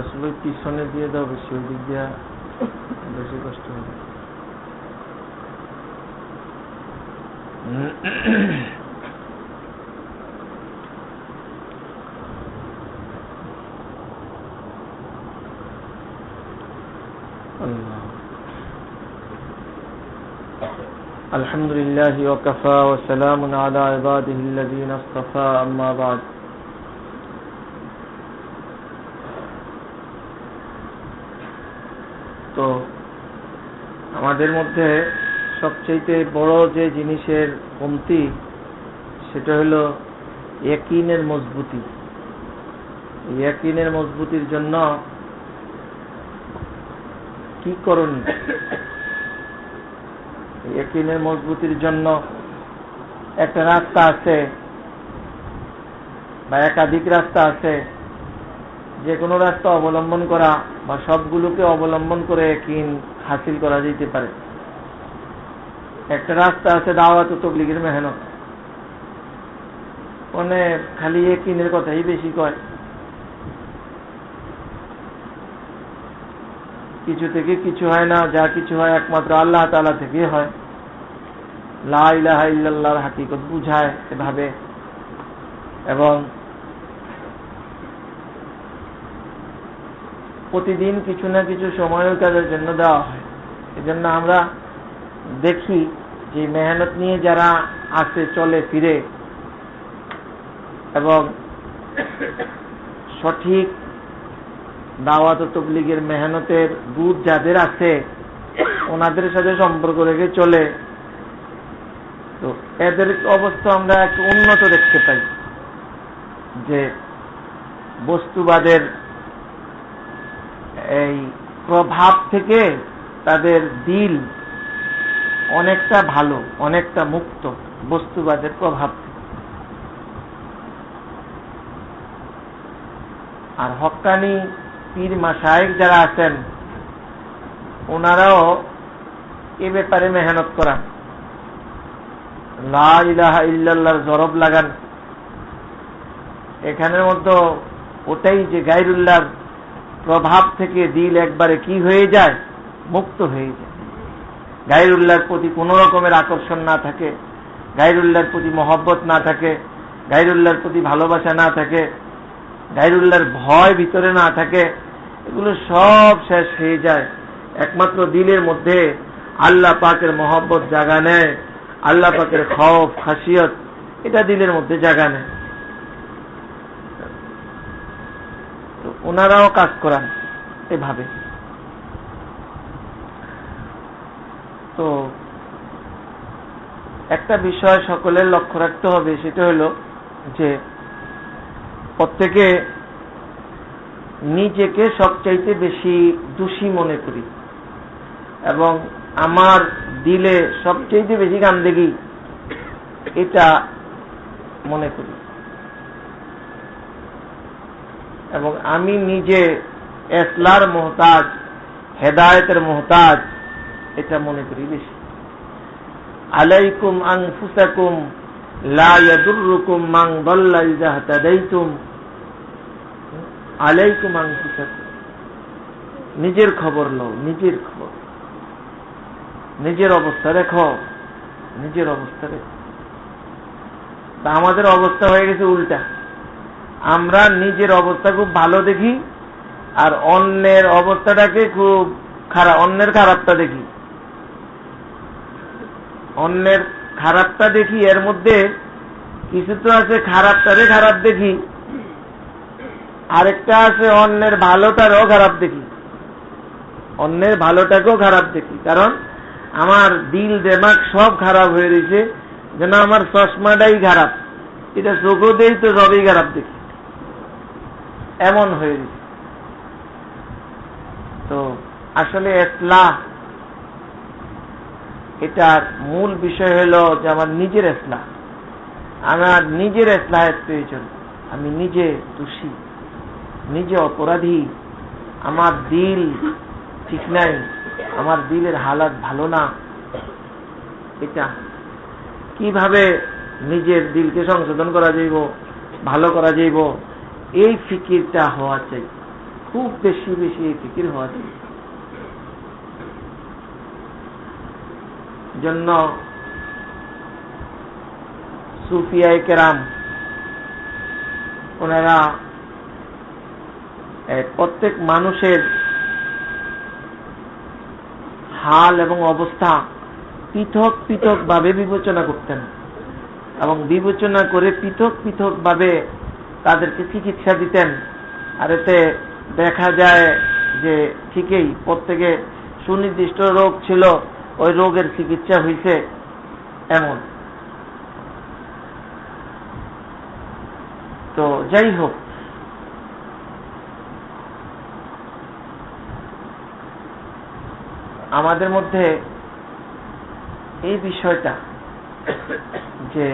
আসলে পিছনে দিয়ে দাও, বেশি ওই দিক দিয়া বেশি কষ্ট হবে। আলহামদুলিল্লাহি ওয়া কাফা ওয়া সালামুন আলা ইবাদিহিল্লাযীনা ইসতাফা, আম্মা বা'দ। তো আমাদের মধ্যে সবচেয়ে বড় যে জিনিসের কমতি, সেটা হলো ইয়াকিনের মজবুতি। ইয়াকিনের মজবুতির জন্য কি করণীয়? ইয়াকিনের মজবুতির জন্য একটা রাস্তা আছে বা একাধিক রাস্তা আছে। যে কোনো রাস্তা অবলম্বন করা বা সবগুলোকে অবলম্বন করে ইয়াকিন হাসিল করা যেতে পারে। একটা রাস্তা আছে দাওয়াত ও তাবলীগের মেহনত, মানে খালি ইয়াকিনের কথাই বেশি কয়। কিছু থেকে কিছু হয় না, যা কিছু হয় একমাত্র আল্লাহ তাআলা থেকে হয়। লা ইলাহা ইল্লাল্লাহর হাকিকত বুঝায় এভাবে, এবং প্রতিদিন কিছু না কিছু সময় কাজের জন্য দেওয়া হয়। এজন্য আমরা দেখি যে মেহনত নিয়ে যারা আসে চলে ফিরে এবং সঠিক দাওয়াত ও তাবলীগের মেহনতের বুঝ যাদের আছে, ওনাদের সাথে সম্পর্ক রেখে চলে, তো এদের অবস্থা আমরা একটু উন্নত দেখতে পাই। যে বস্তুবাদের এই প্রভাব থেকে তাদের দিল অনেকটা ভালো, অনেকটা মুক্ত বস্তুবাদের প্রভাব। আর হক্কানি পীর মাশায়েখ যারা আছেন, ওনারাও এ ব্যাপারে মেহনত করান, লা ইলাহা ইল্লাল্লাহর জরব লাগান। এখানের মধ্যে ওটাই যে গায়রুল্লাহর প্রভাব থেকে দিল একবারে কি হয়ে যায়, মুক্ত হয়ে যায়। গায়রুল্লাহর প্রতি কোন রকমের আকর্ষণ না থাকে, গায়রুল্লাহর প্রতি মহব্বত না থাকে, গায়রুল্লাহর প্রতি ভালোবাসা না থাকে, গায়রুল্লাহর ভয় ভিতরে না থাকে, এগুলো সব শেষ হয়ে যায়। একমাত্র দিলের মধ্যে আল্লাহ পাকের মহব্বত জাগা নেয়, আল্লাহ পাকের খৌফ খাসিয়ত এটা দিলের মধ্যে জাগা নেয়। তো ওনারাও কাজ করান এভাবে। তো একটা বিষয় সকলের লক্ষ্য রাখতে হবে, সেটা হলো যে প্রত্যেকে নিজেকে সবচাইতে বেশি দোষী মনে করি এবং আমার দিলে সবচাইতে বেশি গান্দেগি এটা মনে করি, এবং আমি নিজে ইসলার মুহতাজ, হেদায়েতের মুহতাজ এটা মনে করি বেশি। আলাইকুম আনফুসাকুম লা ইয়াদুররুকুম মান দাল্লা ইযা হাদাইতুম। আলাইকুম আনফুসাকুম, নিজের খবর লও, নিজের খবর, নিজের অবস্থা দেখো, নিজের অবস্থা দেখো। তা আমাদের অবস্থা হয়ে গেছে উল্টা। আমরা নিজের অবস্থা খুব ভালো দেখি আর অন্যের অবস্থাটাকে খুব খারাপ, অন্যের খারাপটা দেখি, অন্যের খারাপটা দেখি। এর মধ্যে কিছু তো আছে খারাপটারে খারাপ দেখি, আরেকটা আছে অন্যের ভালোটারও খারাপ দেখি, অন্যের ভালোটাকেও খারাপ দেখি। কারণ আমার দিল দেমাগ সব খারাপ হয়ে রয়েছে, যেন আমার চশমাটাই খারাপ, এটা চোখও দেই তো সবই খারাপ দেখি, এমন হয়ে রয়েছে। তো আসলে ইসলাহ এটার মূল বিষয় হলো যে আমার নিজের ইসলাহ, আমার নিজের ইসলাহের প্রয়োজন। আমি নিজে দোষী, নিজে অপরাধী, আমার দিল ঠিক নাই, আমার দিলের হালাত ভালো না। এটা কিভাবে নিজের দিলকে সংশোধন করা যাইব, ভালো করা যাইব, এই ফিকিরটা হওয়া চাই, খুব বেশি বেশি এই ফিকির হওয়া চাই। জন্য সুফিয়ায়ে কেরাম ওনারা প্রত্যেক মানুষের হাল এবং অবস্থা পৃথক পৃথক ভাবে বিবেচনা করতেন এবং বিবেচনা করে পৃথক পৃথক ভাবে তাদেরকে চিকিৎসা দিতেন। আর এতে দেখা যায় যে ঠিকই প্রত্যেকে সুনির্দিষ্ট রোগ ছিল, ওই রোগের চিকিৎসা হয়েছে এমন। তো যাই হোক, আমাদের মধ্যে এই বিষয়টা যে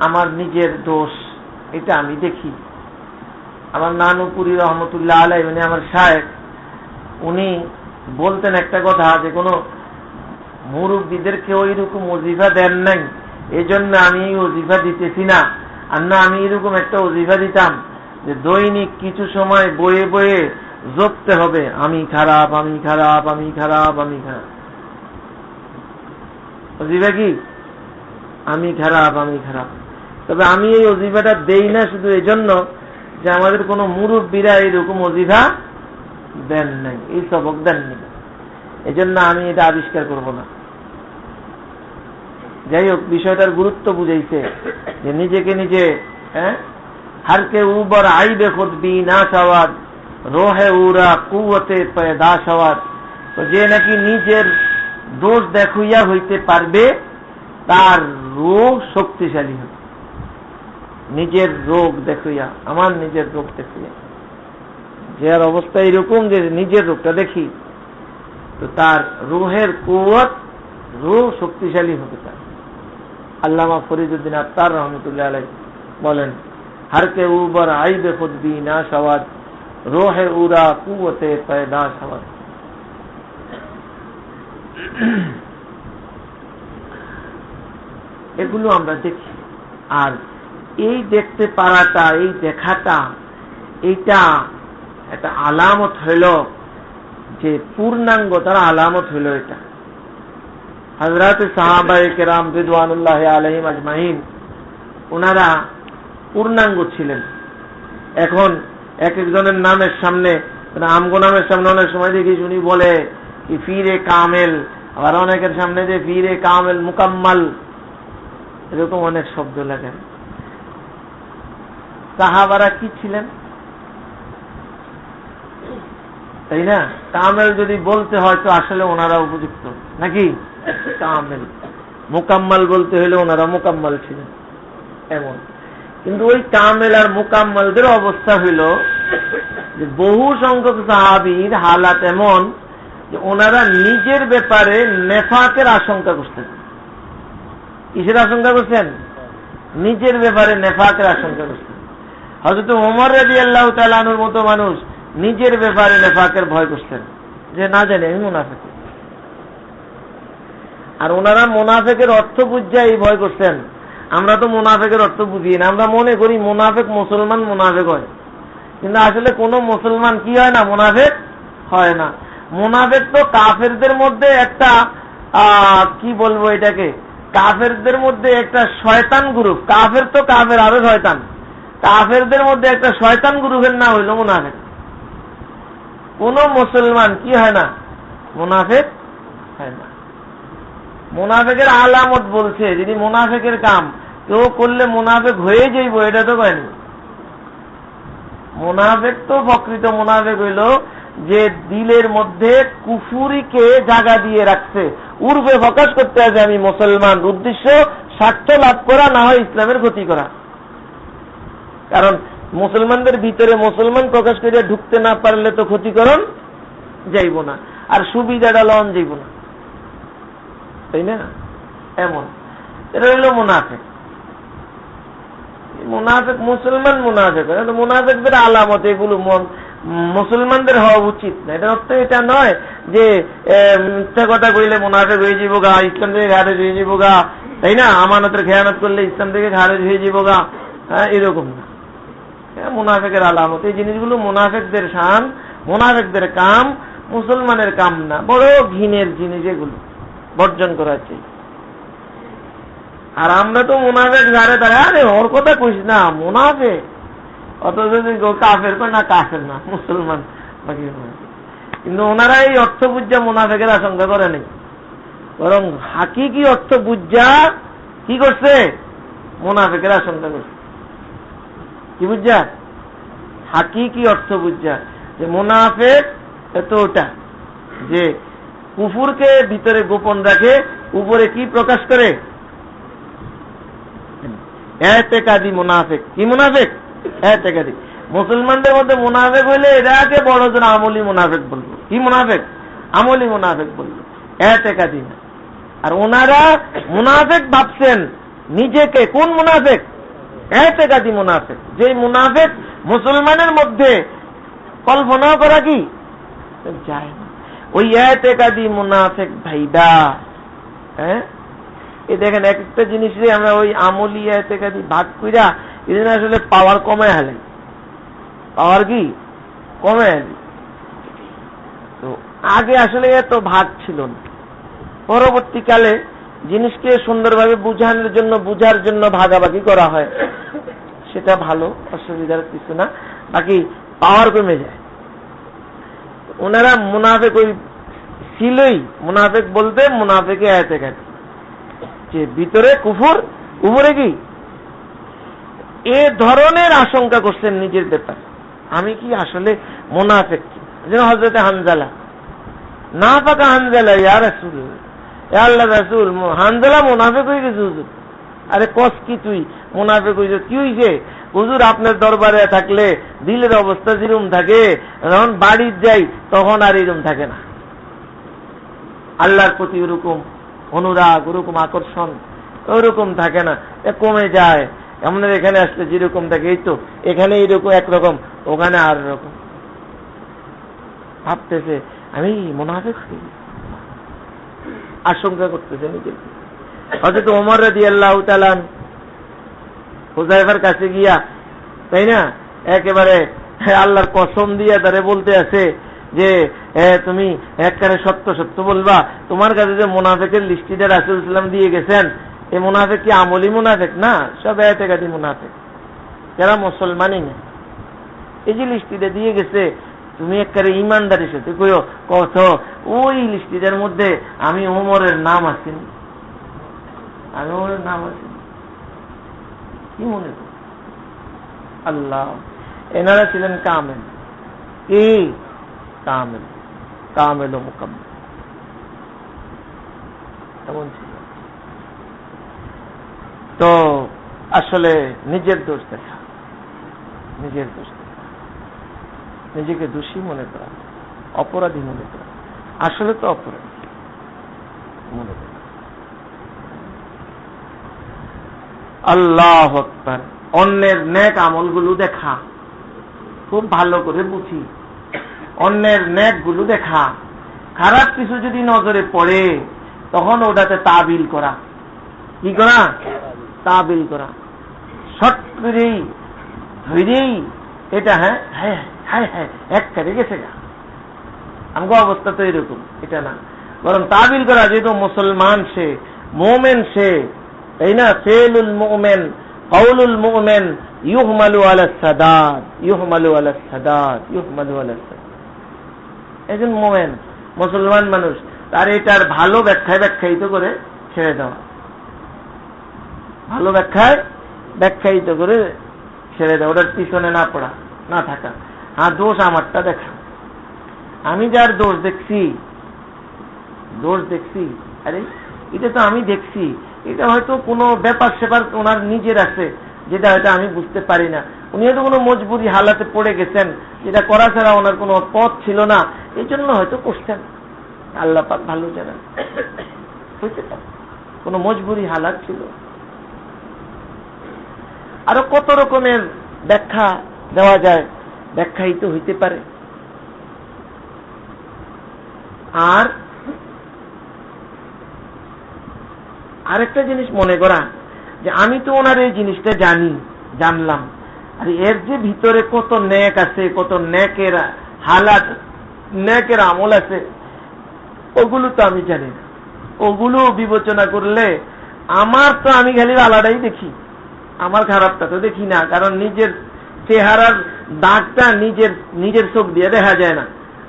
আমার নিজের দোষ, এটা আমি দেখি। আমার নানুপুরি রহমতুল্লাহ আলাই, উনি আমার শায়েখ, উনি বলতেন একটা কথা যে কোনো মুরব্বীদেরকে ওই রকম ওজিফা দেন নাই, এই জন্য আমি এই ওজিফা দিতেছি না। আর না, আমি এরকম একটা ওজিফা দিতাম যে দৈনিক কিছু সময় বয়ে বয়ে জপতে হবে, আমি খারাপ, আমি খারাপ, আমি খারাপ, আমি খারাপ। ওজিফা কি? আমি খারাপ, আমি খারাপ। তবে আমি এই ওজিফাটা দেই না শুধু এই জন্য যে আমাদের কোন মুরব্বীরা এইরকম ওজিফা দেন নাই, এই সবক দেননি, এই জন্য আমি এটা আবিষ্কার করব না। যাই হোক, বিষয়টার গুরুত্ব বুঝাইছে যে নিজেকে নিজে হারকে উবর আইবে খুদ বি না সওয়াদ রোহে উরা কুওয়াতে পয়দা সওয়াদ। তো যে নাকি নিজের দোষ দেখাইয়া হইতে পারবে তার রোগ শক্তিশালী হবে। নিজের রোগ দেখাইয়া, আমার নিজের রোগ দেখাইয়া, যার অবস্থা এরকম যে নিজের রোগটা দেখি, তো তার রুহের কুওয়াত, রূহ শক্তিশালী হবে তার। আল্লামা ফরিদউদ্দিন আত্তার রহমতুল্লাহ আলাইহি বলেন, হারকে উবর আইবে খুদ বি না সওয়াদ রোহে উরা কুওয়াতে পয়দা সওয়াদ। এগুলো আমরা দেখি। আর এই দেখতে পারাটা, এই দেখাটা, এইটা একটা আলামত হইল যে পূর্ণাঙ্গতার আলামত হইল এটা। হযরত সাহাবায়ে কেরাম রিদওয়ানুল্লাহি আলাইহিম আজমাইন ওনারা পূর্ণাঙ্গ ছিলেন। এখন এক একজনের নামের সামনে, আমগো নামের সামনে অনেক সময় দেখি শুনি বলে কি ফিরে কামেল, আবার অনেকের সামনে যে ফিরে কামেল মুকাম্মাল, এরকম অনেক শব্দ লাগে। সাহাবারা কি ছিলেন, তাই না? কামেল যদি বলতে হয় তো আসলে ওনারা উপযুক্ত নাকি? কামেল। মুকাম্মাল বলতে হলে ওনারা মুকাম্মাল ছিলেন এমন। কিন্তু ওই কামেল আর মুকাম্মালদের অবস্থা হইল যে বহু সংখ্যক সাহাবীর হালাত এমন যে ওনারা নিজের ব্যাপারে নেফাকের আশঙ্কা করতেন। কিসের আশঙ্কা করছেন? নিজের ব্যাপারে নেফাকের আশঙ্কা করছেন। হযরত ওমর রাদিয়াল্লাহু তাআলা আনহুর মতো মানুষ নিজের ব্যাপারে নেফাকের ভয় করছেন যে না জানি আমি মুনাফিক। আর ওনারা মুনাফিকের অর্থ বুঝে এই ভয় করছেন। আমরা তো মুনাফিকের অর্থ বুঝি না, আমরা মনে করি মুনাফিক মুসলমান মুনাফিক হয়, কিন্তু আসলে কোন মুসলমান কি হয় না, মুনাফিক হয় না। মুনাফিক তো কাফেরদের মধ্যে একটা কি বলবো এটাকে, কাফেরদের মধ্যে একটা শয়তান গ্রুপ। কাফের তো কাফের, আরো শয়তান। কাফেরদের মধ্যে একটা শয়তান গ্রুপের নাম হইল মুনাফিক। কোন মুসলমান কি হয় না, মুনাফিক হয় না। মুনাফিকের আলামত বলছে, যদি মুনাফিকের কাম কেউ করলে মুনাফিক হয়ে যাইব, এটা তো কয়নি। মুনাফিক তো প্রকৃত মুনাফিক হইল যে দিলের মধ্যে কুফুরিকে জায়গা দিয়ে রাখছে, উর্বে প্রকাশ করতে আছে আমি মুসলমান, উদ্দেশ্য স্বার্থ লাভ করা, না হয় ইসলামের ক্ষতি করা। কারণ মুসলমানদের ভিতরে মুসলমান প্রকাশ করে ঢুকতে না পারলে তো ক্ষতিকরণ যাইব না, আর সুবিধাটা লন যাইব না। তাই না? এমন এটা হইল মুনাফিক। মুনাফিক মুসলমান মুনাফিক, মুনাফিকদের আলামত এগুলো মুসলমানদের হওয়া উচিত না। এটা অর্থ এটা নয় যে মিথ্যা কথা কইলে মুনাফিক হয়ে যাবো গা, ইসলাম থেকে খারেজ হয়ে যাবো গা, তাই না? আমানতের খেয়ানত করলে ইসলাম থেকে খারেজ হয়ে যাবো গা, হ্যাঁ, এরকম না। মুনাফিকের আলামত এই জিনিসগুলো মুনাফিকদের শান, মুনাফিকদের কাম, মুসলমানের কাম না। বড় ঘিনের জিনিস, এগুলো বর্জন করা চাই। আর আমরা তো মুনাফিক ধারে ধারে, আরে ওর কথা কইস না, মুনাফিক, অত যদি কাফের কয় না, কাফের না, মুসলমান। কিন্তু ওনারা এই অর্থ বুঝা মুনাফিকের আশঙ্কা করে নেই, বরং হাকিকি অর্থ বুঝা কি করছে? মুনাফিকের আশঙ্কা করছে। কি বুঝা? হাকিকি অর্থ বুঝা যে মুনাফিক তো ওটা যে কুফুরকে ভিতরে গোপন রাখে, উপরে কি প্রকাশ করে? এতেকাদি মুনাফিক। কি মুনাফিক? এতেকাদি। মুসলমানদের মধ্যে মুনাফিক হইলে এটাকে বড় জন আমলি মুনাফিক বলবো। কি মুনাফিক? আমলি মুনাফিক বলবো, এতেকাদি না। আর ওনারা মুনাফিক ভাবছেন নিজেকে। কোন মুনাফিক? এতেকাদি মুনাফিক। যে মুনাফিক মুসলমানের মধ্যে কল্পনা করা কি যায় না, ওই এতেকাদি মুনাফিক ভাইবা। হ্যাঁ, এই দেখেন এক একটা জিনিসে আমরা ওই আমলি এতেকাদি ভাগ কইরা এজন্য আসলে পাওয়ার কমে হালে, পাওয়ার কি কমে হালে। তো আগে আসলে এত ভাগ ছিল না, পরবর্তীকালে জিনিসকে সুন্দরভাবে বুঝার জন্য ভাগাভাগি করা হয়, সেটা ভালো, অসুবিধার কিছু না। বাকি পাওয়ার কমে যায়। ওনারা মুনাফিক ওই ছিলই, মুনাফিক বলতে মুনাফিকে এতেকাদি, যে ভিতরে কুফর, উপরে কি, এ ধরনের আশঙ্কা করছেন নিজের ব্যাপার। আমি কি আসলে মুনাফিক? যেন হযরতে হানজালা, না পাকা হানজালা, ইয়া রাসূল, ইয়া আল্লাহর রাসূল, হানজালা মুনাফিক হয়ে গেছে হুজুর। আরে কস কি তুই মুনাফিক হইছ? কি হইছে হুজুর? আপনার দরবারে থাকলে দিলের অবস্থা যেরকম থাকে, যখন বাড়ির যাই তখন আর এরকম থাকে না। আল্লাহর প্রতি ওরকম অনুরাগ, ওরকম আকর্ষণ ওরকম থাকে না, কমে যায়। আমাদের এখানে আসলে যেরকম থাকে, এই তো এখানে এইরকম একরকম, ওখানে আর রকম। ভাবতেছে আমি মুনাফিক, আশঙ্কা করতেছে নিজেকে। হযরত ওমর রাদিয়াল্লাহু তাআলা হুযায়ফার কাছে গিয়া, তাই না, একেবারে আল্লাহর কসম দিয়া তারে বলতে আছে যে তুমি একবারে সত্য সত্য বলবা, তোমার কাছে যে মুনাফিকের লিস্টিটা রাসূল সাল্লাল্লাহু আলাইহি ওয়াসাল্লাম দিয়ে গেছেন, এই মুনাফিক কি আমলি মুনাফিক না, সব এতেকাদি মুনাফিক, যারা মুসলমানই না। এই যে লিস্টিটা দিয়ে গেছে, তুমি একবারে ইমানদারির সাথে কইও, কত ওই লিস্টিটার মধ্যে আমি ওমরের নাম আছে, আমি ওমরের নাম আছে, কি মনে কর? আল্লাহ, এনারা ছিলেন কামেল। কি কামেল? কামেল ও মুকাম্মেল, এমন ছিল। তো আসলে নিজের দোষ দেখা, নিজের দোষ দেখা, নিজেকে দোষী মনে করা, অপরাধী মনে করা, আসলে তো অপরাধী মনে করা। আল্লাহু আকবার। অন্যের নেক আমলগুলো দেখা, খুব ভালো করে বুঝি, অন্যের নেক গুলো দেখা, খারাপ কিছু যদি নজরে পড়ে তখন ওটাতে তাবিল করা। কি করা? তাবিল করা। শর্ট করেই ধরেই এটা, হ্যাঁ হ্যাঁ হ্যাঁ হ্যাঁ এক করে গেছে গা, আমার অবস্থা তো এরকম, এটা না, বরং তাবিল করা। যেহেতু মুসলমান সে, মুমিন সে, তাই না, ফেলুল মুমিন কাউলুল মুমিন ইউহমালু আলা সাদাত, ইউহমালু আলা সাদাত, ইউহমালু আলা সাদাত। একজন মুমিন মুসলমান মানুষ, তার এটার ভালো ব্যাখ্যায়িত করে ছেড়ে দেওয়া, ভালো ব্যাখ্যায়িত করে ছেড়ে দেওয়া, ওটার পিছনে না পড়া, না থাকা। হ্যাঁ, দোষ আমারটা দেখা, আমি যার দোষ দেখছি, আরে এটা তো আমি দেখছি, এটা হয়তো কোনো ব্যাপার সেপার ওনার নিজের আছে, যেটা হয়তো আমি বুঝতে পারি না। উনি হয়তো কোনো মজবুরি হালাতে পড়ে গেছেন, যেটা করা ছাড়া ওনার কোনো পথ ছিল না, এই জন্য হয়তো করছেন। আল্লাহ পাক ভালো জানেন। হইতে পারে, কোনো মজবুরি হালাত ছিল। আরো কত রকমের ব্যাখ্যা দেওয়া যায়, ব্যাখ্যাই তো হইতে পারে। আর আরেকটা জিনিস মনে করা যে আমি তো ওনার এই জিনিসটা জানলাম, আর এর যে ভিতরে কত নেক আছে, কত নেকের হালাত, নেকের আমল আছে, ওগুলো তো আমি জানি না। ওগুলো বিবেচনা করলে আমার তো আমি খালি আলাদাই দেখি, আমার খারাপটা তো দেখি না। কারণ নিজের চেহারার দাগটা নিজের চোখ দিয়ে দেখা যায় না,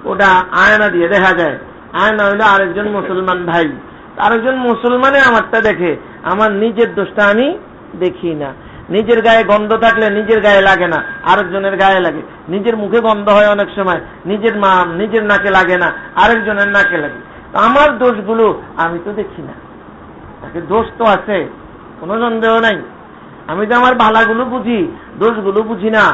ওটা আয়না দিয়ে দেখা যায়। আয়না হইলে আরেকজন মুসলমান ভাই, আরেকজন মুসলমানে আমারটা দেখে, আমার নিজের দোষটা আমি দেখি না। নিজের গায়ে গন্ধ থাকলে নিজের গায়ে লাগে না, আরেকজনের গায়ে লাগে। নিজের মুখে গন্ধ হয় অনেক সময়, নিজের নাকে লাগে না, আরেকজনের নাকে লাগে। আমার দোষগুলো আমি তো দেখি না, তাকে দোষ তো আছে, কোনো সন্দেহ নাই। আমি তো আমার ভালাগুলো বুঝি, দোষগুলো বুঝি না।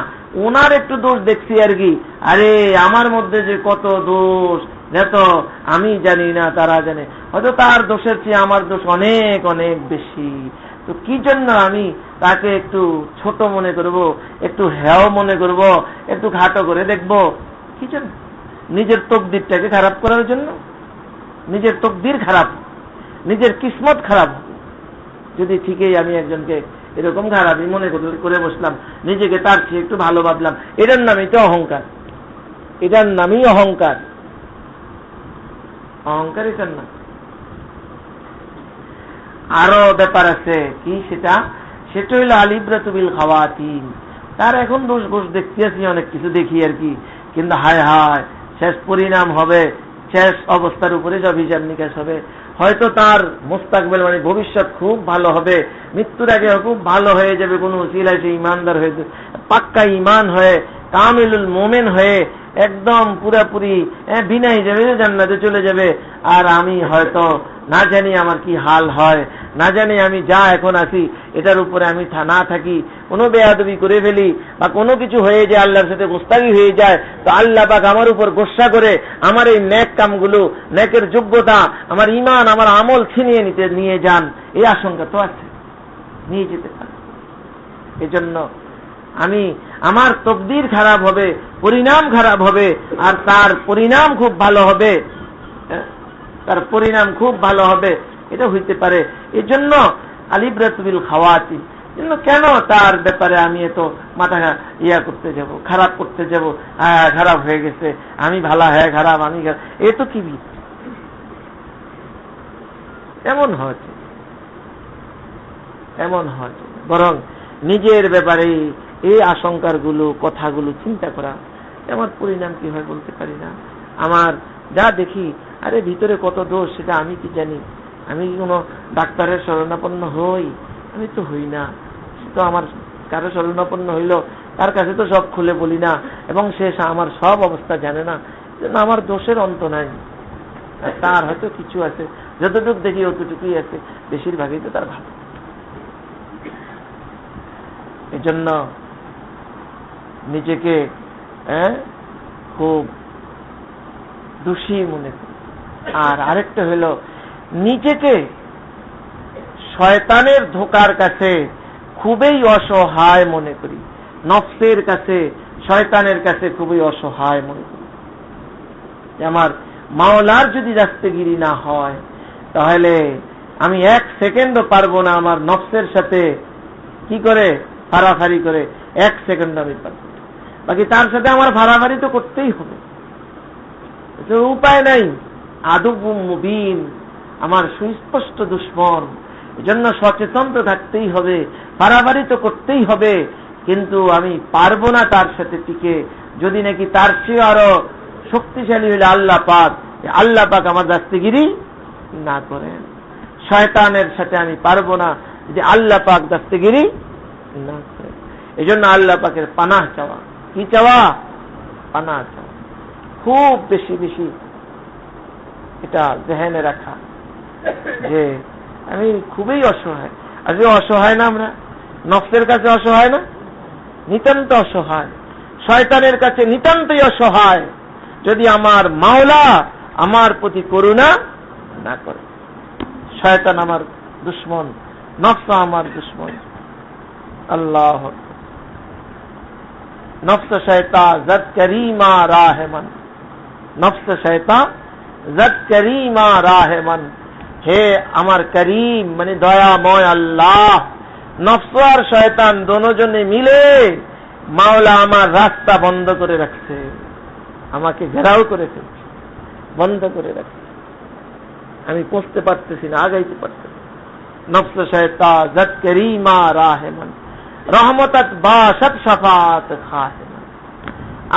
ওনার একটু দোষ দেখছি আর কি। আরে আমার মধ্যে যে কত দোষ, যেত আমি জানি না, তারা জানে। হয়তো তার দোষের চেয়ে আমার দোষ অনেক অনেক বেশি। তো কি জন্য আমি তাকে একটু ছোট মনে করব, একটু হেয় মনে করব, একটু ঘাটো করে দেখব? কি জন্য? নিজের তকদিরটাকে খারাপ করার জন্য। নিজের তকদির খারাপ, নিজের কিসমত খারাপ। যদি ঠিকই আমি একজনকে এরকম খারাপই মনে করে বসলাম, নিজেকে তার চেয়ে একটু ভালো ভাবলাম, এটার নামই তো অহংকার। এটার নামই অহংকার। অহংকার এটার নাম। আরো ব্যাপার আছে কি, সেটা হইল আলিব্রাতু বিল খাওয়াতিন। তার এখন দোষ গোষ দেখতে আছি, অনেক কিছু দেখি আর কি, কিন্তু হায় হায় শেষ পরিণাম হবে, শেষ অবস্থার উপরে সব হিসাব নিকাশ হবে। হয়তো তার মুস্তাকবেল মানে ভবিষ্যৎ খুব ভালো হবে, মৃত্যুর আগে খুব ভালো হয়ে যাবে, কোনো উসিলায় সে ইমানদার হয়ে যাবে, পাক্কা ইমান হয়ে, কামিলুল মোমেন হয়ে, একদম পুরাপুরি বিনা হিসাবে জান্নাতে চলে যাবে। আর আমি হয়তো না জানি আমার কি হাল হয়, না জানি আমি যা এখন আছি এটার উপরে আমি না থাকি, কোনো বেয়াদবি করে ফেলি বা কোনো কিছু হয়ে যায়, আল্লাহর সাথে গোস্তাগি হয়ে যায়, তো আল্লাহ পাক আমার উপর গোসা করে আমার এই নেক কামগুলো, নেকের যোগ্যতা, আমার ঈমান, আমার আমল ছিনিয়ে নিয়ে যান, এই আশঙ্কা তো আছে, নিয়ে যেতে পারে। এজন্য আমার তকদির খারাপ হবে, পরিণাম খারাপ হবে, আর তার পরিণাম খুব ভালো হবে, তার পরিণাম খুব ভালো হবে, এটা হইতে পারে। এই জন্য আলিব্রাতু বিল খাওয়াতিন, কেন তার ব্যাপারে আমি এত মাথা করতে যাব, খারাপ করতে যাব, খারাপ হয়ে গেছে, আমি ভালো, হ্যাঁ খারাপ, আমি এ তো কি এমন হয়েছে, এমন হয়েছে। বরং নিজের ব্যাপারে এই আশঙ্কার গুলো, কথাগুলো চিন্তা করা, আমার পরিণাম কি হয় বলতে পারি না। আমার যা দেখি, আরে ভিতরে কত দোষ, সেটা আমি কি জানি? আমি কি কোনো ডাক্তারের শরণাপন্ন হই? আমি তো হই না। সে তো আমার কারো শরণাপন্ন হইল, তার কাছে তো সব খুলে বলি না, এবং সে আমার সব অবস্থা জানে না। আমার দোষের অন্ত নাই। তার হয়তো কিছু আছে, যতটুকু দেখি অতটুকুই আছে, বেশিরভাগই তো তার ভালো। এই জন্য নিজেকে খুব দোষী মনে করি। আর আরেকটা হলো, নিজেকে শয়তানের ধোঁকার কাছে খুবই অসহায় মনে করি, নফসের কাছে, শয়তানের কাছে খুবই অসহায় মনে করি। আমার মাওলার যদি রাস্তাগিরি না হয়, তাহলে আমি এক সেকেন্ডও পারবো না আমার নফসের সাথে কি করে ফাড়াফাড়ি করে, এক সেকেন্ড আমি পারবো। বাকি তার সাথে আমার ফাড়াফাড়ি তো করতেই হবে, উপায় নাই। আদুবুম মুবিন, আমার সুস্পষ্ট দুশ্মন। এজন্য সচেতন তো থাকতেই হবে, ফাড়াফাড়ি তো করতেই হবে, কিন্তু আমি পারবো না তার সাথে টিকে, যদি নাকি তার চেয়ে আরো শক্তিশালী হইলে আল্লাহ পাক, আল্লাহ পাক আমার দাস্তিগিরি না করেন। শয়তানের সাথে আমি পারবো না যদি আল্লাহ পাক দাস্তিগিরি না করেন। এই জন্য আল্লাহ পাকের পানাহ চাওয়া। কি চাওয়া? পানাহ চাওয়া। খুব বেশি বেশি এটা জেহেনে রাখা যে আমি খুবই অসহায়। আজকে অসহায় না আমরা? নফসের কাছে অসহায় না? নিতান্ত অসহায়। শয়তানের কাছে নিতান্তই অসহায়, যদি আমার মাওলা আমার প্রতি করুণা না করে। শয়তান আমার দুশ্মন, নফস আমার দুশ্মন। আল্লাহ নফস শয়তা জদ করিমা রাহমান, নফস শয়তা জদ করিমা রাহমান। হে আমার করিম মানে দয়াময় আল্লাহ, নফস আর শয়তান দোনোজনে মিলে মাওলা আমার রাস্তা বন্ধ করে রাখছে, আমাকে ঘেরাও করে ফেলছে, বন্ধ করে রাখছে, আমি পৌঁছতে পারতেছি না, আগাইতে পারতেছি। নফস শয়তা জদ করিমা রাহমান, রহমতাত বাশত শাফাত খাহেমান।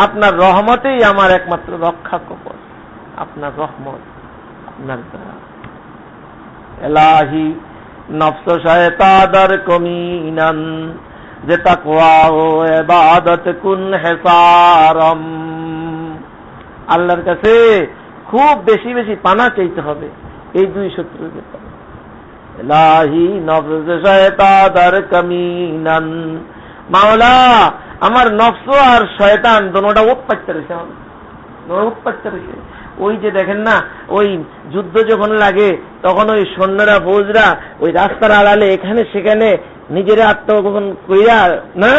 আপনার রহমতেই আমার একমাত্র রক্ষা কবচ, আপনার রহমত, আপনার দয়া। এলাহি নফস শয়তা দর কমিনান, যে তাকওয়া ও ইবাদত কুন হিসারম। আল্লাহর কাছে খুব বেশি বেশি পানা চাইতে হবে এই দুই শত্রুর ব্যাপারে। এলাহি নফস শয়তা দর কমিনান, মাওলা আমার নফস আর শয়তান দোনোটা উৎপাচ্য রয়েছে, উৎপাচ্য রয়েছে। ওই যে দেখেন না, ওই যুদ্ধ যখন লাগে তখন ওই সৈন্যরা ফৌজরা ওই রাস্তার আড়ালে এখানে সেখানে নিজেরা আত্মগোপন কইরা না,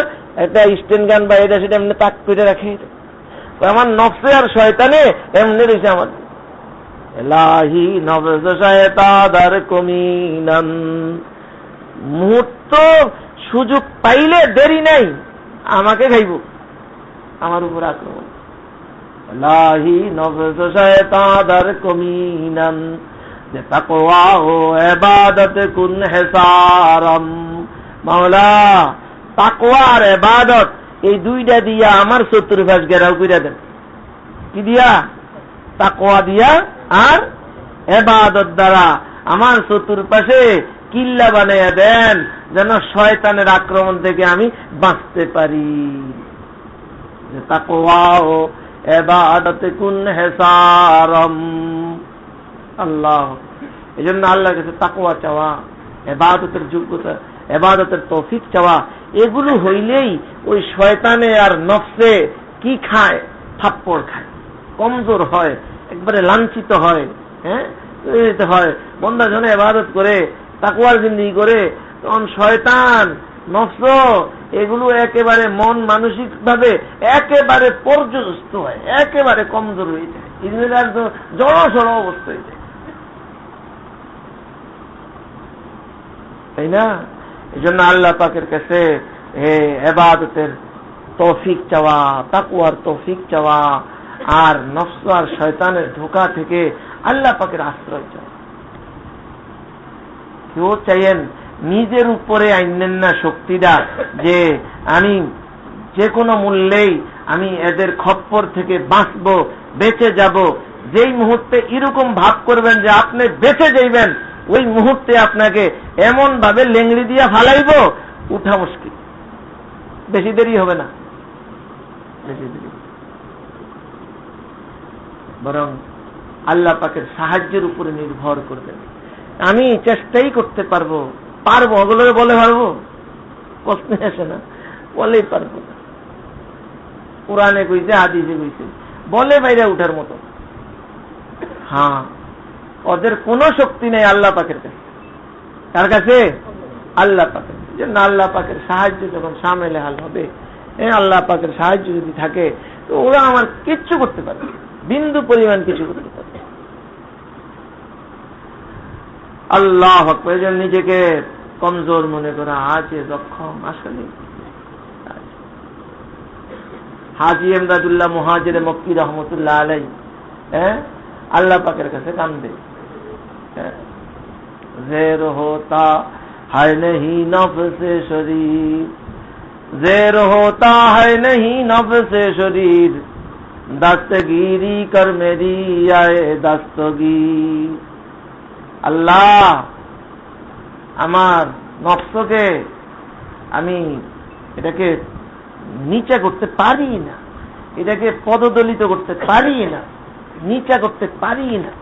একটা স্টেন গান বা এটা সেটা এমনি তাক করে রাখে। আমার নফসে আর শয়তানে এমনি রয়েছে আমার। এলাহি নফস শয়তা দর কমিনান, মুহূর্ত সুযোগ পাইলে দেরি নাই আমাকে খাইব, আমার উপর আক্রমণ। এলাহি নফস শয়তা দর কমিনান, যে তাকওয়া ও ইবাদত কুন হিসারম। মাওলা তাকওয়া আর ইবাদত এই দুইটা দিয়া আমার চতুর্পাশ ঘেরাও কইরা দেন। কি দিয়া? তাকওয়া দিয়া আর ইবাদত দ্বারা আমার চতুর্পাশে কিল্লা বানাইয়া দেন, যেন শয়তানের আক্রমণ থেকে আমি বাঁচতে পারি। তাকওয়া ও ইবাদত কুন হিসারম। আল্লাহ, এজন্য আল্লাহর কাছে তাকওয়া চাওয়া, ইবাদতের যোগ্যতা, ইবাদতের তৌফিক চাওয়া, এগুলো হইলেই ওই শয়তানে আর নফসে কি খায়? থাপ্পড় খায়, কমজোর হয়, একবারে লাঞ্ছিত হয়। হ্যাঁ হয় বন্দা জনে ইবাদত করে, তাকওয়ার জিন্দেগি করে, তখন শয়তান নফস এগুলো একেবারে মন মানসিক ভাবে একেবারে পর্যস্ত হয়, একেবারে কমজোর হয়ে যায়, ইঞ্জিনিয়ার জড়সড় অবস্থা হয়ে যায়, তাই না? এই জন্য আল্লাহ পাকের কাছে ইবাদতের তৌফিক চাওয়া, তাকওয়ার তৌফিক চাওয়া, আর নফস আর শয়তানের ধোঁকা থেকে আল্লাহ পাকের আশ্রয় চাওয়া। কেউ চাইেন নিজের উপরে আইনেন না শক্তিটা, যে আমি যে কোনো মূল্যেই আমি এদের খপ্পর থেকে বাঁচবো, বেঁচে যাব। যেই মুহূর্তে এরকম ভাব করবেন যে আপনি বেঁচে যাইবেন, ওই মুহূর্তে আপনাকে এমন ভাবে লেংড়ি দিয়া ফালাইব, উঠা মুশকিল, বেশি দেরি হবে না, বেশি দেরি। বরং আল্লাহ পাকের সাহায্যের উপরে নির্ভর করবেন। আমি চেষ্টাই করতে পারবো, ওগুলো বলে পারবো, প্রশ্ন আসে না, বলেই পারবো না। কোরআনে কইছে, হাদিসে কইছে, বলে বাইরে উঠার মতো। হ্যাঁ, ওদের কোনো শক্তি নেই আল্লাহ পাকের কাছে। কার কাছে? আল্লাহ পাকের। জন্য আল্লাহ পাকের সাহায্য যখন সামনে হাল হবে, আল্লাহ পাকের সাহায্য যদি থাকে, তো ওরা আমার কিচ্ছু করতে পারবে, বিন্দু পরিমাণ কিছু করতে পারবে। আল্লাহ প্রয়োজন নিজেকে কমজোর মনে করা, আছে জখম, আসলে হাজি এমদাদুল্লাহ মুহাজির মক্কি রহমতুল্লাহ আলাই আল্লাহ পাকের কাছে কান্দে, জের হোতা হায় নহি নফসে শরীর, জের হোতা হায় নহি নফসে শরীর, দস্তগিরি কর মেরি আয়ে দস্তগীর। আল্লাহ, আমার নফসকে আমি এটাকে নিচা করতে পারি না, এটাকে পদদলিত করতে পারি না, নিচা করতে পারি না,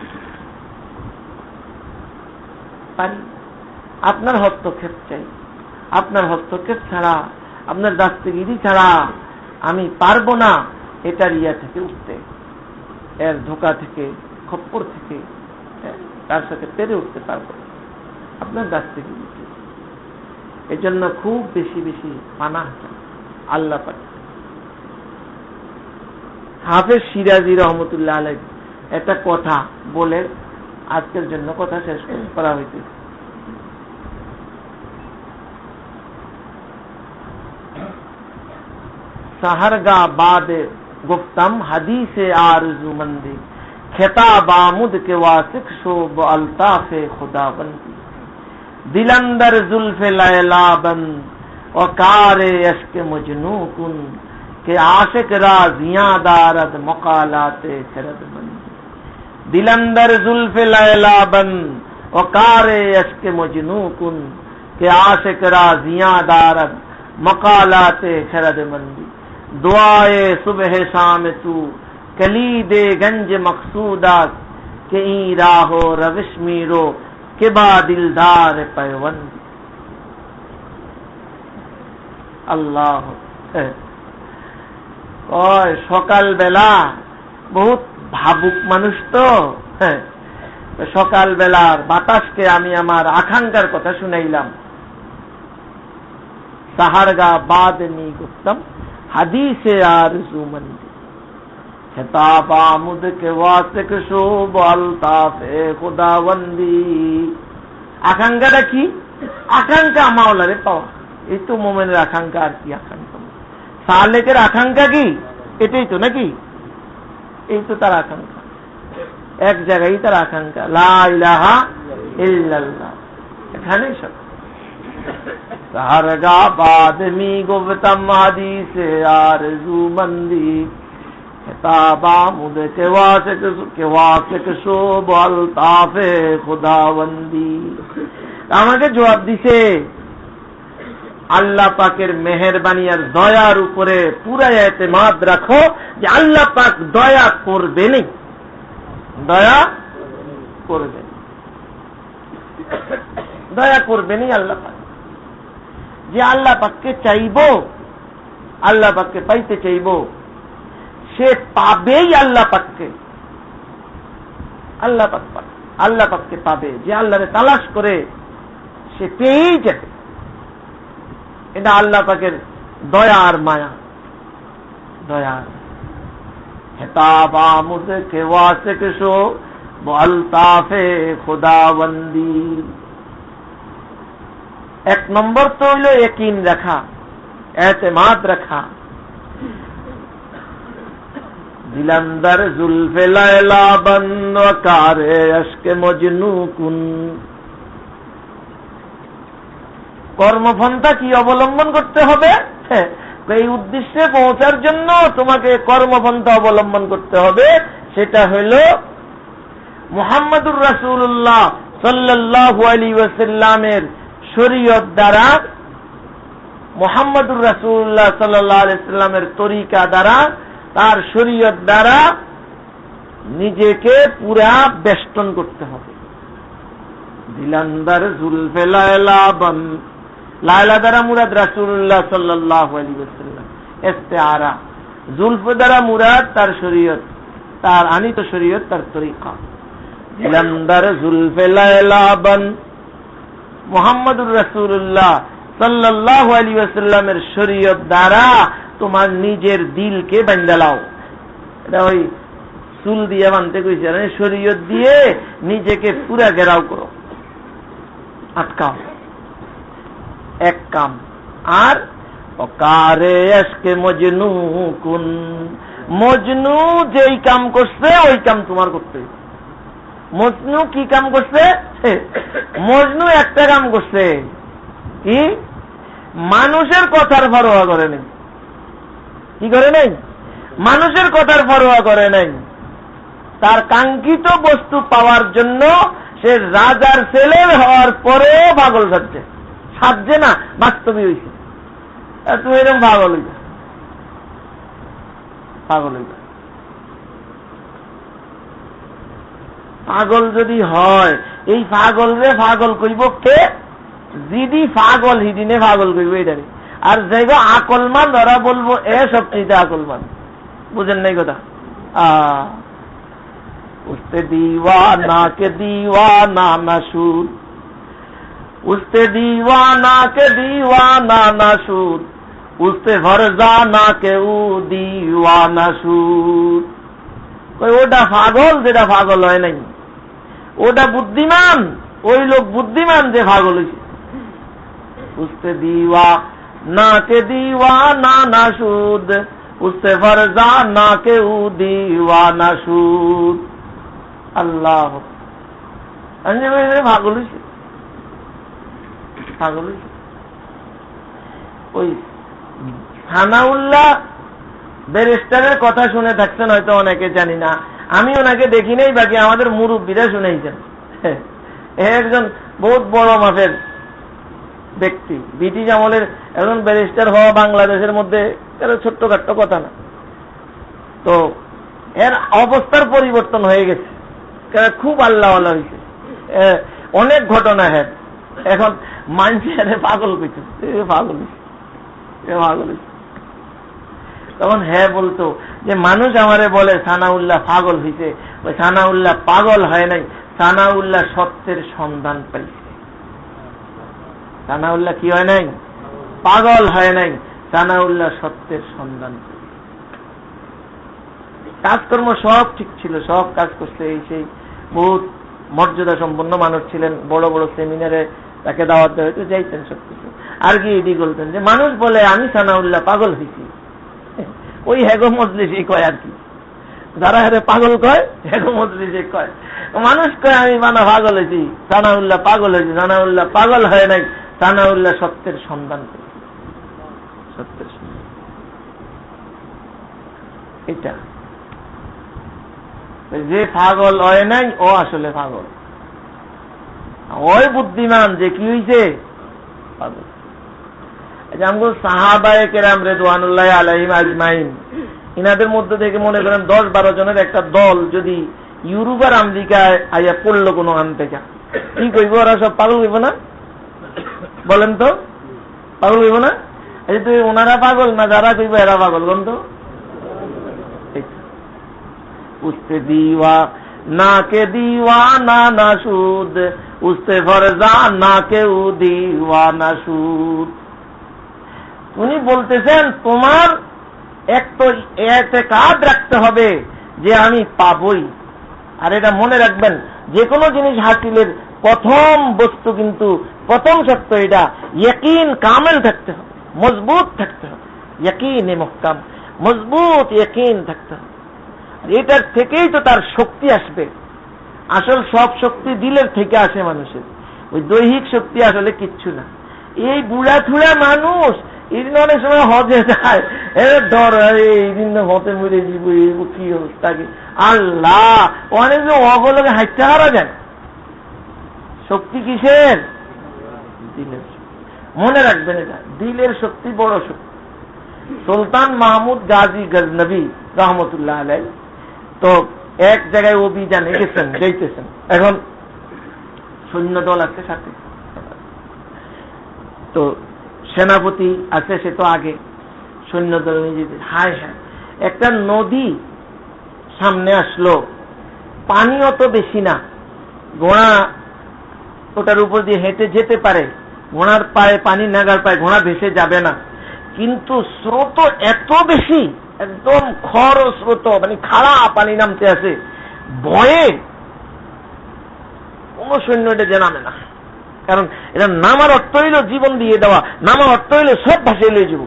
পারি। আপনার হস্তক্ষেপ চাই, আপনার হস্তক্ষেপ ছাড়া, আপনার দাস্তগিরি ছাড়া আমি পারবো না এটার ইয়া থেকে উঠতে, এর ধোঁকা থেকে, খপ্পর থেকে তার সাথে পেরে উঠতে পারবো। আপনার কাছ থেকে দিচ্ছে। এই জন্য খুব বেশি বেশি পানাহ আল্লাহ পাক। হাফেজ শিরাজি রহমতুল্লাহ আলাইহি একটা কথা বলে আজকের জন্য কথা শেষ করা হয়েছে। सहरगा बाद गुफ्तम हदीसे आरज़ूमंदी खिताब आमुद के वासिक शोब अल्ताफ़े खुदाबंदी दिलंदर जुल्फ़े लैलाबंद और कारे यश्क मजनू कुन के आशिक राज़ियां दारद मकालाते खरदबंदी दिलंदर जुल्फ़े लैलाबंद और कारे यश्क मजनू कुन के आशिक राज़ियां दारद मकालाते खरदबंदी दुआए सुबह शाम तू कलीदे गंज मकसूदात के ई राहो रविश मीरो के बा दिलदार पैवंद। আল্লাহ কয় সকাল বেলা বহুত ভাবুক মানুষ তো, সকাল বেলার বাতাসকে আমি আমার আকাঙ্ক্ষার কথা শুনাইলাম। সাহারগা বাদ নি গুপ্তম हदीसे आरज़ूमंदी खिताब आमुद के वासिक शोब अल्ताफ़े खुदाबंदी। আকাঙ্ক্ষাটা কি? আকাঙ্ক্ষা মাওলারে পাওয়া। এই তো মুমিনের আকাঙ্ক্ষা। আর কি আকাঙ্ক্ষা? সালেকের আকাঙ্ক্ষা কি? এটাই তো নাকি? এই তো তার আকাঙ্ক্ষা। এক জায়গায় তার আকাঙ্ক্ষা লা ইলাহা ইল্লাল্লাহ, এখানেই সব। सहरगा बाद मी गुफ्तम हदीसे आरज़ूमंदी खिताब आमुद के वासिक शोब अल्ताफ़े खुदाबंदी। আমাকে জবাব দিছে আল্লাহ পাকের মেহেরবানি আর দয়ার উপরে পুরা এতেমাদ রাখো যে আল্লাহ পাক দয়া করবেনই, দয়া করবেন, দয়া করবেনই আল্লাহ পাক। যে আল্লাহ পাককে চাইব, আল্লাহ পাককে পাইতে চাইব, সে পাবেই আল্লাহ পাককে। আল্লাহ পাককে পাবে। যে আল্লাহরে তালাশ করে সে পেয়েই যাবে। এটা আল্লাহ পাকের দয়া আর মায়া। দয়া হেতাব আমুদ কে ওয়াসিক শো আলতাফে খুদাবন্দি। এক নম্বর তো হইল ইয়াকিন রাখা, এতেমাদ রাখা। দিলান্দর জুলফে লায়লা বন্দ কারে আশকে মজনু কুন। কর্মপন্থা কি অবলম্বন করতে হবে? এই উদ্দেশ্যে পৌঁছার জন্য তোমাকে কর্মপন্থা অবলম্বন করতে হবে। সেটা হইল মুহাম্মদুর রাসূলুল্লাহ সাল্লাল্লাহু আলাইহি ওয়াসাল্লামের শরীয়ত দ্বারা, মুহাম্মদুর রাসূলুল্লাহ সাল্লাল্লাহু আলাইহি ওয়াসাল্লামের তরিকা দ্বারা, তার শরীয়ত দ্বারা নিজেকে পুরা বেষ্টন করতে হবে। দিলান্দার জুলফে লায়লা বন, লায়লা দ্বারা মুরাদ রাসূলুল্লাহ সাল্লাল্লাহু আলাইহি ওয়াসাল্লাম। ইস্তিআরা জুলফ দ্বারা মুরাদ তার শরীয়ত, তার আনিত শরীয়ত, তার তরিকা। দিলান্দার জুলফে লায়লা বন, মুহাম্মদুর রাসূলুল্লাহ সাল্লাল্লাহু আলাইহি ওয়াসাল্লামের শরীয়ত দ্বারা তোমার নিজের দিলকে বাঁধা লাও। এটা ওই চুল দিয়ে বাঁধতে কইছে, শরীয়ত দিয়ে নিজেকে পুরা ঘেরাও করো, আটকাও। এক কাম। আর ওকারে আশকে মজনু কুন, মজনু যেই কাম করছে ওই কাম তোমার করতে হবে। মজনু কি কাম করছে? মজনু একটা কাম করছে কি? মানুষের কথার পরোয়া করে নাই। কি করে নাই? মানুষের কথার পরোয়া করে নাই। তার কাঙ্ক্ষিত বস্তু পাওয়ার জন্য সে রাজার ছেলে হওয়ার পরেও পাগল সাজছে। সাজছে না, বাস্তবই হয়েছে। তুমি এরকম পাগল হইবে, পাগল হইবে। পাগল যদি হয়, এই পাগল রে পাগল কইব কে? যিনি পাগল হিদিনে পাগল কইব এটারে। আর যাইব আকলমান, ওরা বলবো এ সবচেয়ে আকলমান। বুঝেন নাই কথা? উস্তে দিওয়ানা কে দিওয়ানা মাসুর, उससे दीवाना के दीवाना ना सूद, उससे फरजाना के ऊ दीवाना सूद। ওটা পাগল যেটা পাগল হয় নাই, ওটা বুদ্ধিমান, ওই লোক বুদ্ধিমান যে পাগল হয়েছে। उससे दीवाना के दीवाना ना सूद, उससे फरजाना के ऊ दीवाना सूद। আল্লাহ পাগল হয়েছে, পাগল হয়েছে। ওই সানাউল্লাহ ব্যারিস্টারের কথা শুনে থাকছেন হয়তো অনেকে, জানি না, আমি ওনাকে দেখি নাই, বাকি আমাদের মুরব্বীরা শুনেছেন। একজন বহুত বড় মাপের ব্যক্তি, ব্রিটিশ আমলের একজন ব্যারিস্টার হওয়া বাংলাদেশের মধ্যে ছোট্টখাট্ট কথা না। তো এর অবস্থার পরিবর্তন হয়ে গেছে, খুব আল্লাহ হয়েছে, অনেক ঘটনা। হ্যাঁ, এখন মানুষের পাগল কইছে, পাগল পাগল। তখন হ্যাঁ বলতো যে মানুষ আমারে বলে সানাউল্লাহ পাগল হয়েছে, ওই সানাউল্লাহ পাগল হয় নাই, সানাউল্লাহ সত্যের সন্ধান পাইছে। সানাউল্লাহ কি হয় নাই? পাগল হয় নাই, সানাউল্লাহ সত্যের সন্ধান পাইছে। কাজকর্ম সব ঠিক ছিল, সব কাজ করছে, এই সেই বহুত মর্যাদা সম্পন্ন মানুষ ছিলেন, বড় বড় সেমিনারে তাকে দাওয়াত দেওয়া হয়তো যাইতেন সবকিছু। আর কি এটি বলতেন যে মানুষ বলে আমি সানাউল্লাহ পাগল হয়েছি, ওই হেগো মজলিসই কয় আর কি, যারা হেরে পাগল কয় হেগো মজলিসে কয়। মানুষ কয় আমি মানা পাগল হয়েছি, সানাউল্লাহ পাগল হয়েছি। সানাউল্লাহ পাগল হয় নাই, সানাউল্লাহ সত্যের সন্ধান পেয়েছি, সত্যের সন্ধান। এটা যে পাগল হয় নাই ও আসলে পাগল, ওই বুদ্ধিমান যে কি হয়েছে পাগল। আমগো সাহাবায়ে কেরাম রিদওয়ানুল্লাহি আলাইহিম আজমাইন, ইনাদের মধ্যে থেকে মনে করেন 10-12 জনের একটা দল যদি ইউরোপ আর আমেরিকায় আইয়া পড়লো কোনো আন থেকে, কি কইব ওরা? সব পাগল হইব না? বলেন তো, পাগল হইব না? এই তুই ওনারা পাগল না যারা কইব এরা পাগল? বলেন তো। उससे दीवाना के दीवाना ना सूद, उससे फरजाना के ऊ दीवाना सूद। উনি বলতেছেন তোমার এক তো এতেকাদ রাখতে হবে যে আমি পাবই। আর এটা মনে রাখবেন, যে কোনো জিনিস হাসিলের প্রথম বস্তু কিন্তু প্রথম সত্য এটা ইয়াকিন কামেল থাকতে হবে, মজবুত থাকতে হবে, ইয়াকিন মুহকাম, মজবুত ইয়াকিন থাকতে হবে। এটার থেকেই তো তার শক্তি আসবে। আসল সব শক্তি দিলের থেকে আসে মানুষের, ওই দৈহিক শক্তি আসলে কিচ্ছু না। এই বুড়া থুড়া মানুষ এই দিন অনেক সময় হজে যায়, ডর এই দিন হতে মরে যাব, কি অবস্থা কি আল্লাহ, অনেক অবলগে হাইতে হারা যায়। শক্তি কিসের? দিলের। মনে রাখবেন এটা, দিলের শক্তি বড় শক্তি। সুলতান মাহমুদ গাজী গজনবী রহমতুল্লাহ আলাইহি তো এক জায়গায় অভিযানে গেছেন, যাইতেছেন, এখন সৈন্যদল আছে সাথে, তো সেনাপতি আছে, সে তো আগে, সৈন্যদল নিজেদের। হায় হ্যাঁ, একটা নদী সামনে আসলো, পানি অত বেশি না, ঘোড়া ওটার উপর দিয়ে হেঁটে যেতে পারে, ঘোড়ার পায়ে পানি নাগার পায়ে, ঘোড়া ভেসে যাবে না, কিন্তু স্রোত এত বেশি, একদম খর স্রোত, মানে খাড়া পানি নামতে আছে, ভয়ে কোন সৈন্য এটা যে নামে না। কারণ এটা নামার অর্থ হইল জীবন দিয়ে দেওয়া, নামার অর্থ হইলে সব ভাসিয়ে লয়ে যাব,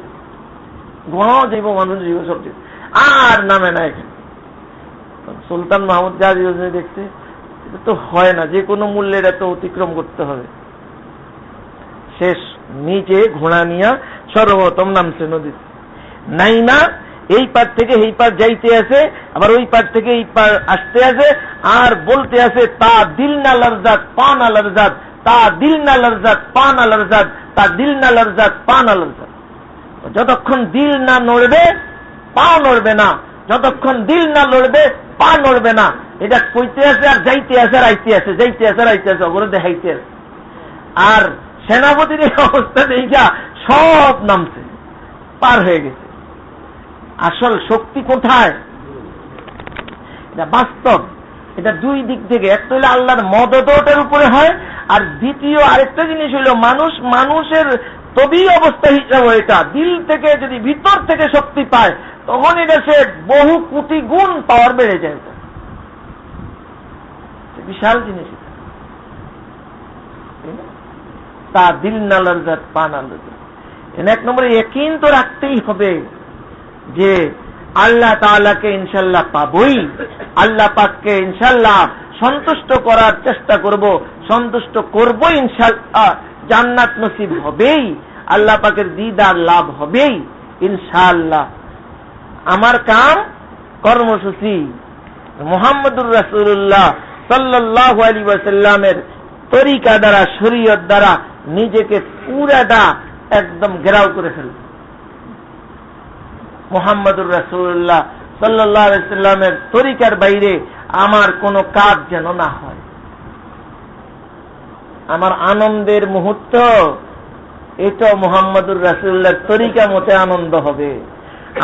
ঘোড়াও যাইব, মানুষ যাইব, সব যাইব, আর নামে না এখানে। সুলতান মাহমুদ গাজী দেখছে এটা তো হয় না, যে কোনো মূল্যে এটা তো অতিক্রম করতে হবে। শেষ নিচে ঘোড়া নিয়ে সর্বপ্রথম নামছে নদীতে, নাই না এই পার থেকে এই পার যাইতে আছে, আবার ওই পার থেকে এই পার আসতে আছে, আর বলতে আছে তা দিল না লরজাত পা না লরজাত, তা দিল না লরজাত পা না লরজাত, তা দিল না লরজাত পা না লরজাত। যতক্ষণ দিল না নড়বে পা নড়বে না, যতক্ষণ দিল না লড়বে পা নড়বে না। এটা কইতে আছে আর যাইতে আছে আর আইতে আছে, যাইতে আছে আর আইতে আছে, ওগুলো দেখাইতে আছে। আর সেনাপতির এই অবস্থা দেখা সব নামছে, পার হয়ে গেছে। আসল শক্তি কোথায়? এটা বাস্তব, এটা দুই দিক থেকে, একটা হলে আল্লাহর মদত ওটার উপরে হয়, আর দ্বিতীয় আরেকটা জিনিস হইল, মানুষের তবেই অবস্থা হিসাবে এটা দিল থেকে যদি ভিতর থেকে শক্তি পায় তখন এটা সে বহু কোটি গুণ পাওয়ার বেড়ে যায়। বিশাল জিনিস তা দিল না লজ্জাত পা না লজ্জাত। এক নম্বরে ইয়াকিন তো রাখতেই হবে যে আল্লাহ তাআলাকে ইনশাআল্লাহ পাবই, আল্লাহ পাককে ইনশাআল্লাহ সন্তুষ্ট করার চেষ্টা করব, সন্তুষ্ট করব ইনশাআল্লাহ, জান্নাত নসিব হবেই, আল্লাহ পাকের দিদার লাভ হবেই ইনশাআল্লাহ। আমার কাম কর্মসূচি মুহাম্মদুর রাসূলুল্লাহ সাল্লাল্লাহু আলাইহি ওয়াসাল্লামের তরিকা দ্বারা, শরীয়ত দ্বারা নিজেকে পুরাটা একদম ঘেরাও করে ফেলব। মুহাম্মদুর রাসূলুল্লাহ সাল্লাল্লাহু আলাইহি ওয়াসাল্লামের তরিকার বাইরে আমার কোনো কাজ যেন না হয়। আমার আনন্দের মুহূর্ত এটা মুহাম্মদুর রাসূলুল্লাহর তরিকা মতে আনন্দ হবে।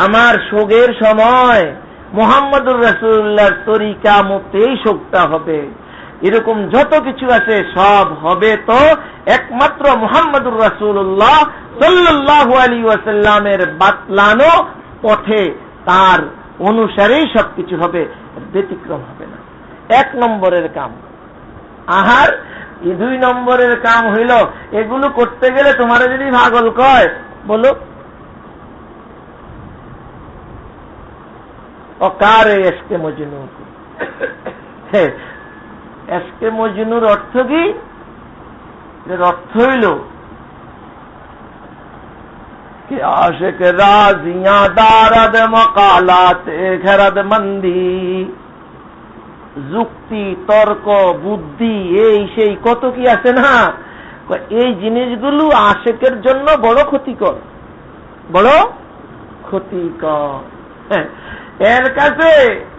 আমার শোকের সময় মুহাম্মদুর রাসূলুল্লাহর তরিকা মতেই শোকটা হবে। এরকম যত কিছু আছে সব হবে তো একমাত্র মুহাম্মদুর রাসূলুল্লাহ সাল্লাল্লাহু আলাইহি ওয়াসাল্লামের বাতলানো পথে তার অনুসারেই সবকিছু হবে, ব্যতিক্রম হবে না। এক নম্বরের কাম। আর এই 2 নম্বরের কাম হইল, এগুলো করতে গেলে তোমার যদি পাগল কয় বলো অকারে এসকে মজনু। এসকে মজনুর অর্থ কি? এর অর্থ হইল कि आशिक राजियां दारद मकालात घरद मंदी, যুক্তি তর্ক বুদ্ধি এই সেই কত কি আছে না, এই জিনিসগুলো আশিকের জন্য বড় ক্ষতিকর, বড় ক্ষতিকর। এর কাছে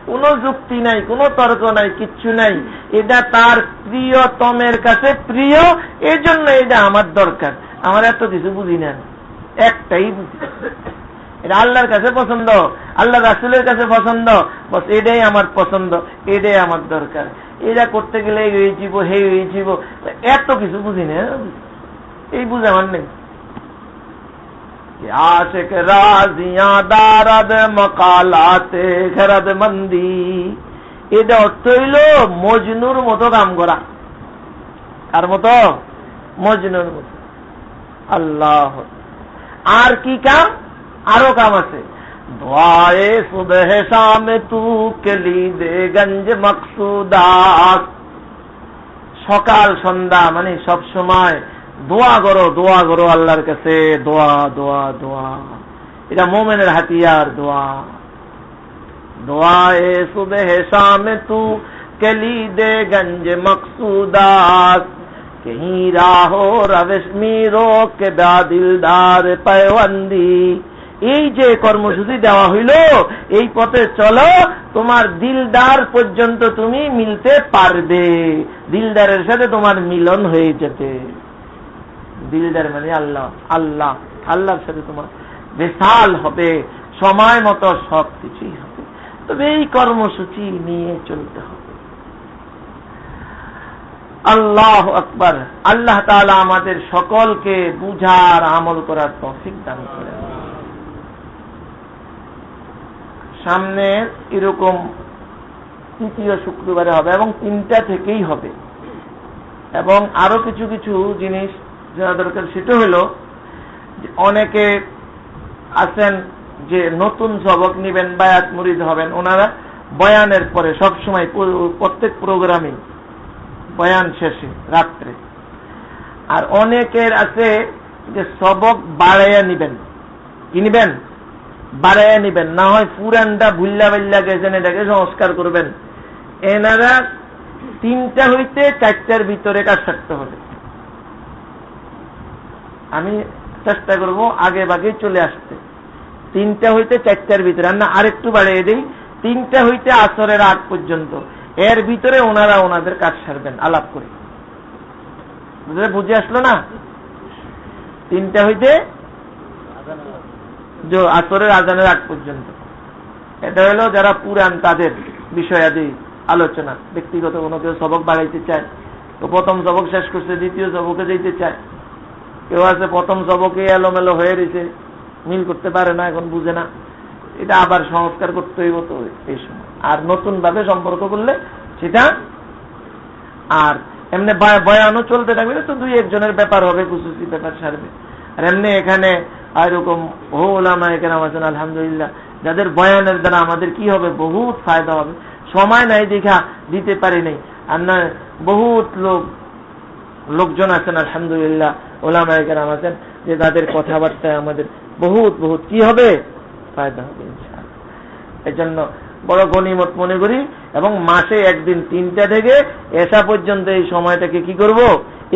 কোনো যুক্তি নাই, কোনো তর্ক নাই, কিচ্ছু নাই। এটা তার প্রিয়তমের কাছে প্রিয়, এই জন্য এটা আমার দরকার। আমার এত কিছু বুঝি না, একটাই বুঝি, এটা আল্লাহর কাছে পছন্দ, আল্লাহ রাসূলের কাছে পছন্দ, বস এটাই আমার পছন্দ, এটাই আমার দরকার। এটা করতে গেলে এই জীব হে এই জীব, এত কিছু বুঝি না, এই বুঝে আমার নেই। आशिक राजियां दारद मकालाते घरद मंदी, এটা অর্থ হইল মজনুর মতো কাম করা। কার মতো? মজনুর মতো। আল্লাহ। আর কি কাম? আরো কাম আছে। দুআয়ে সুবহ শাম তু কলিদে গঞ্জ মকসুদাত, সকাল সন্ধ্যা মানে সব সময় দোয়া করো, দোয়া করো আল্লাহর কাছে, দোয়া দোয়া দোয়া, এটা মুমিনের হাতিয়ার। দোয়া দুআয়ে সুবহ শাম তু কলিদে গঞ্জ মকসুদাত, कहीं राहो रविश मीरो के दिलदार पैवंदी। এই যে কর্মসূচি দেওয়া হইল, এই পথে চলো, তোমার দিলদার পর্যন্ত তুমি মিলতে পারবে, দিলদারের সাথে তোমার মিলন হয়ে যাবে। দিলদার মানে আল্লাহ, আল্লাহ আল্লাহর সাথে তোমার বিশাল হবে, সময় মতো সব কিছুই হবে। তবে এই কর্মসূচি নিয়ে চলতে হবে। আল্লাহ আকবার। আল্লাহ তাআলা আমাদের সকলকে বুঝার আমল করার তৌফিক দান করেন। সামনে এরকম 3য় শুক্রবারে হবে এবং 3টা থেকেই হবে। এবং আরো কিছু কিছু জিনিস জানা দরকার। সেটা হলো অনেকে আছেন যে নতুন সবক নিবেন, বায়াত মুরিদ হবেন, ওনারা বয়ানের পরে সবসময় প্রত্যেক প্রোগ্রামে বয়ান শেষে রাত্রে। আর অনেকের আছে যে সবক বাড়াইয়া নিবেন। কি নিবেন? বাড়াইয়া নিবেন, না হয় পুরানটা ভুল্লা বাল্লা গেছেন, এটাকে সংস্কার করবেন। এনারা 3টা হইতে 4টার ভিতরে কাজ থাকতে হবে। আমি চেষ্টা করব আগে ভাগে চলে আসতে, 3টা হইতে 4টার ভিতরে, না আরেকটু বাড়িয়ে দেই, 3টা হইতে আসরের আগ পর্যন্ত। এর ভিতরে ওনারা ওনাদের কাজ সারবেন আলাপ করে। বুঝে আসলো না? 3টা হইতে আসরের আজানের আগ পর্যন্ত। এটা হলো যারা পুরান তাদের বিষয়াদি আলোচনা। ব্যক্তিগত কোনো কেউ সবক বাড়াইতে চায় তো প্রথম সবক শেষ করছে, দ্বিতীয় সবকে যেতে চায়। কেউ আছে প্রথম সবকে এলোমেলো হয়ে রয়েছে, মিল করতে পারে না, এখন বুঝে না, এটা আবার সংস্কার করতে হইব। তো এই সময় আর নতুন ভাবে সম্পর্ক করলে সেটা আর এমনি বয়ানও চলতে থাকবে, তো দুই একজনের ব্যাপার হবে, খুশুসি ব্যাপার সারবে। আর এমনি এখানে এরকম বহু ওলামা এখানে আছেন আলহামদুলিল্লাহ, যাদের বয়ানের দ্বারা আমাদের কি হবে, বহুত ফায়দা হবে। সময় নাই দেখা দিতে পারি নাই, আর না বহুত লোকজন আছেন আলহামদুলিল্লাহ, ওলামা এখানে আছেন, যে তাদের কথাবার্তায় আমাদের বহুত বহুত কি হবে, ফায়দা হবে ইনশাআল্লাহ। এই জন্য বড় গনিমত মনে করি, এবং মাসে একদিন 3টা থেকে এসা পর্যন্ত এই সময়টাকে কি করব,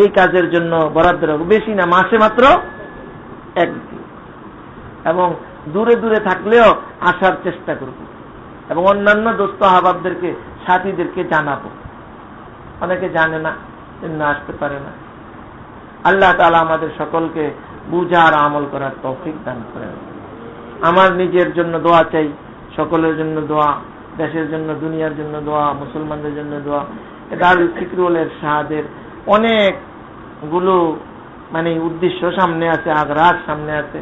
এই কাজের জন্য বরাদ্দ রাখবো। বেশি না, মাসে মাত্র একদিন, এবং দূরে দূরে থাকলেও আসার চেষ্টা করব, এবং অন্যান্য দোস্ত আহবাবদেরকে, সাথীদেরকে জানাবো। অনেকে জানে না, আসতে পারে না। আল্লাহ তাআলা আমাদের সকলকে বুঝার আমল করার তৌফিক দান করেন। আমার নিজের জন্য দোয়া চাই, সকলের জন্য দোয়া, দেশের জন্য, দুনিয়ার জন্য দোয়া, মুসলমানদের জন্য দোয়া। দারুল ফিকরুল ইরশাদের অনেকগুলো উদ্দেশ্য সামনে আছে, আগ্রাহ সামনে আছে,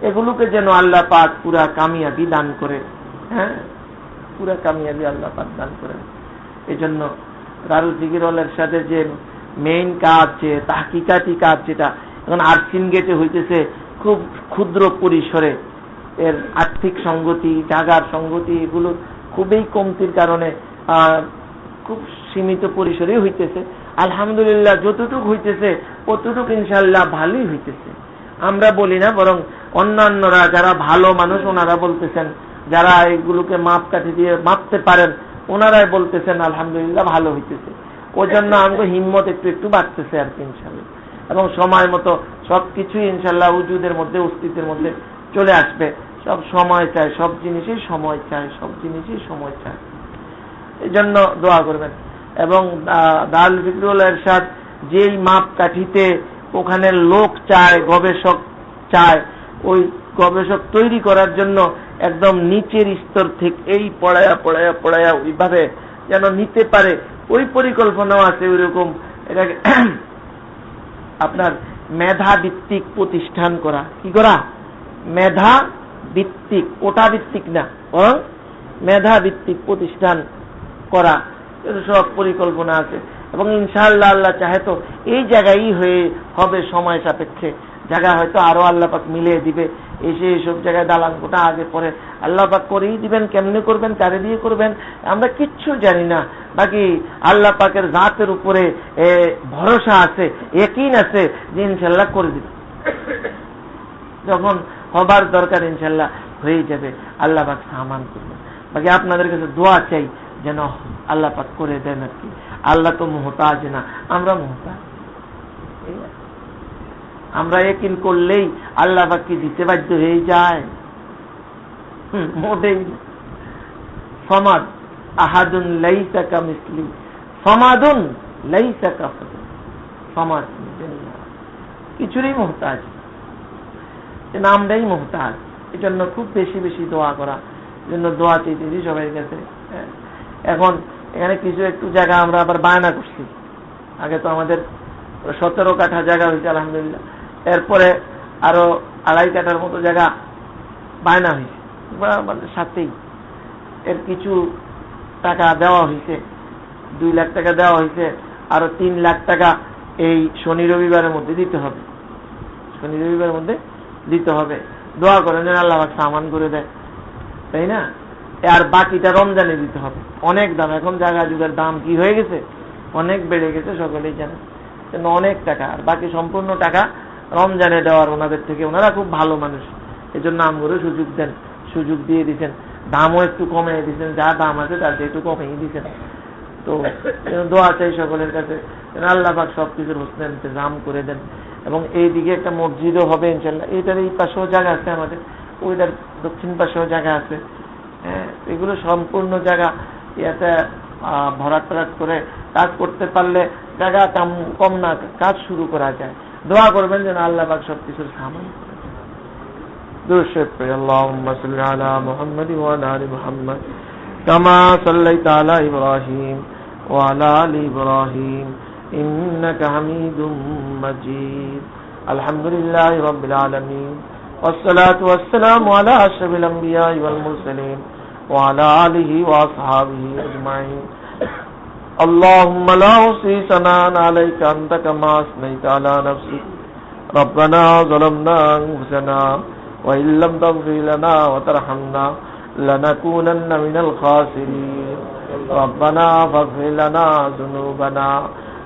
এগুলোকে যেন আল্লাহ পাক পুরা কামিয়াবি দান করে। হ্যাঁ, পুরা কামিয়াবি আল্লাহ পাক দান করেন। এই জন্য দারুল ফিকরুল ইরশাদের যে মেইন কাজ, যে তাহকিকাতি কাজ, যেটা এখন আর্থিন গেটে হইতেছে খুব ক্ষুদ্র পরিসরে, এর আর্থিক সংগতি, জাগার সংগতি, এগুলো খুবই কমতির কারণে খুব সীমিত পরিসরে হইতেছে। আলহামদুলিল্লাহ, যতটুকু হইতেছে ততটুকু ইনশাআল্লাহ ভালোই হইতেছে। আমরা বলি না, বরং অন্যান্যরা যারা ভালো মানুষ ওনারা বলতেছেন, যারা এগুলোকে মাপকাঠি দিয়ে মাপতে পারেন ওনারাই বলতেছেন আলহামদুলিল্লাহ ভালো হইতেছে। ওই জন্য আমাকে হিম্মত একটু একটু বাড়তেছে আর কি ইনশাআল্লাহ, এবং সময় মতো সবকিছুই ইনশাআল্লাহ উজুদের মধ্যে, অস্তিত্বের মধ্যে চলে আসবে। সব সময় চায়, সব জিনিসই সময় চায়, সব জিনিসই সময় চায়। এই জন্য দোয়া করবেন। এবং দারুল ফিকরুল ইরশাদ যেই মাপকাঠিতে ওখানে লোক চায়, গবেষক চায়, ওই গবেষক তৈরি করার জন্য একদম নিচের স্তর থেকে এই পড়ায়া ওইভাবে যেন নিতে পারে, ওই পরিকল্পনাও আছে। ওইরকম এটাকে আপনার মেধা ভিত্তিক প্রতিষ্ঠান করা, কি করা, মেধা ভিত্তিক, কোটা ভিত্তিক না, বরং মেধা ভিত্তিক প্রতিষ্ঠান করা, সব পরিকল্পনা আছে। এবং ইনশাআল্লাহ আল্লাহ চাহে তো এই জায়গায় হবে সময় সাপেক্ষে, জায়গা হয়তো আরো আল্লাহ পাক মিলিয়ে দিবে। এসে এইসব জায়গায় দালান কোটা আগে পরে আল্লাহ পাক করেই দিবেন। কেমনে করবেন, কারে দিয়ে করবেন, আমরা কিচ্ছু জানি না। বাকি আল্লাহ পাকের জাতের উপরে ভরসা আছে, ইয়াকিন আছে যে ইনশাআল্লাহ করে দিবে। যখন হবার দরকার ইনশাআল্লাহ হয়ে যাবে, আল্লাহ পাক সামান করবেন। বাকি আপনাদের কাছে দোয়া চাই যেন আল্লাহ পাক করে দেন আর কি। আল্লাহ তো মুহতাজ না, আমরা মুহতাজ। আমরা ইয়াকিন করলেই আল্লাহ পাক কি দিতে বাধ্য হয়ে যায়? মোটেই। সমাদ, আহাদুন লাইসা কামিসলি, সমাদুন লাইসা কাফুর, সমাদ কিছুরই মুহতাজ, আমরাই মুহতাজ। এই জন্য খুব বেশি বেশি দোয়া করা, জন্য দোয়া চাইতেছি সবাই কাছে। এখন এখানে কিছু একটু জায়গা আমরা আবার বায়না করছি। আগে তো আমাদের 17 কাঠা জায়গা হয়েছে আলহামদুলিল্লাহ, এরপরে আরো 2.5 কাঠার মতো জায়গা বায়না হয়েছে, সাথেই এর কিছু টাকা দেওয়া হয়েছে, 2 লাখ টাকা দেওয়া হয়েছে, আরো 3 লাখ টাকা এই শনি রবিবারের মধ্যে দিতে হবে, শনি রবিবারের মধ্যে দিতে হবে। দোয়া করেন যেন আল্লাহ সামান করে দেয়, তাই না? আর বাকিটা রমজানে দিতে হবে। অনেক দাম এখন, জায়গা যুগের দাম কি হয়ে গেছে, অনেক বেড়ে গেছে, সকলেই জানে, অনেক টাকা। আর বাকি সম্পূর্ণ টাকা রমজানে দেওয়ার ওনাদের থেকে, ওনারা খুব ভালো মানুষ, এই জন্য আমগুলো সুযোগ দেন, সুযোগ দিয়ে দিচ্ছেন, দামও একটু কমে দিচ্ছেন, যা দাম আছে তার চেয়ে একটু কমেই দিচ্ছেন। তো দোয়া চাই সকলের কাছে আল্লাহ পাক সবকিছুর হোসনে ইন্তজাম করে দেন। এবং এইদিকে একটা মসজিদও হবে ইনশাল্লাহ। এইটার এই পাশেও জায়গা আছে আমাদের, ওইটার দক্ষিণ পাশেও জায়গা আছে। হ্যাঁ, এগুলো সম্পূর্ণ জায়গা ইয়াতে ভরাট টরাট করে কাজ করতে পারলে জায়গা কম না, কাজ শুরু করা যায়। দোয়া করবেন যেন আল্লাহ পাক সবকিছুর সামান করে দেন। দুরূদ শরীফ পড়ি, আল্লাহুম্মা সাল্লি আলা মুহাম্মাদ ওয়া আলা আলি মুহাম্মাদ কামা সাল্লাইতা আলা ইব্রাহিম ওয়া আলা আলি ইব্রাহিম إنك حميد مجيد. الحمد لله رب العالمين، والصلاة والسلام على أشرف الأنبياء والمرسلين وعلى آله وأصحابه أجمعين. اللهم لا أحصي ثناء عليك أنت كما أثنيت على نفسك. ربنا ظلمنا أنفسنا وإن لم تغفر لنا وترحمنا لنكونن من الخاسرين. ربنا فاغفر لنا ذنوبنا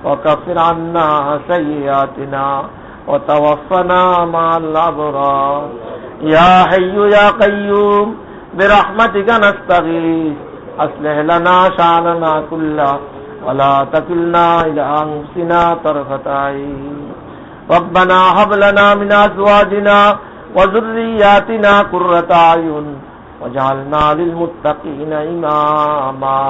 وكفر عنا سيئاتنا وتوفنا مع الأبرار. يا حي يا قيوم برحمتك نستغيث أصلح لنا شأننا كله ولا تكلنا إلى أنفسنا طرفة عين. ربنا هب لنا من أزواجنا وذرياتنا قرة أعين واجعلنا للمتقين إماما.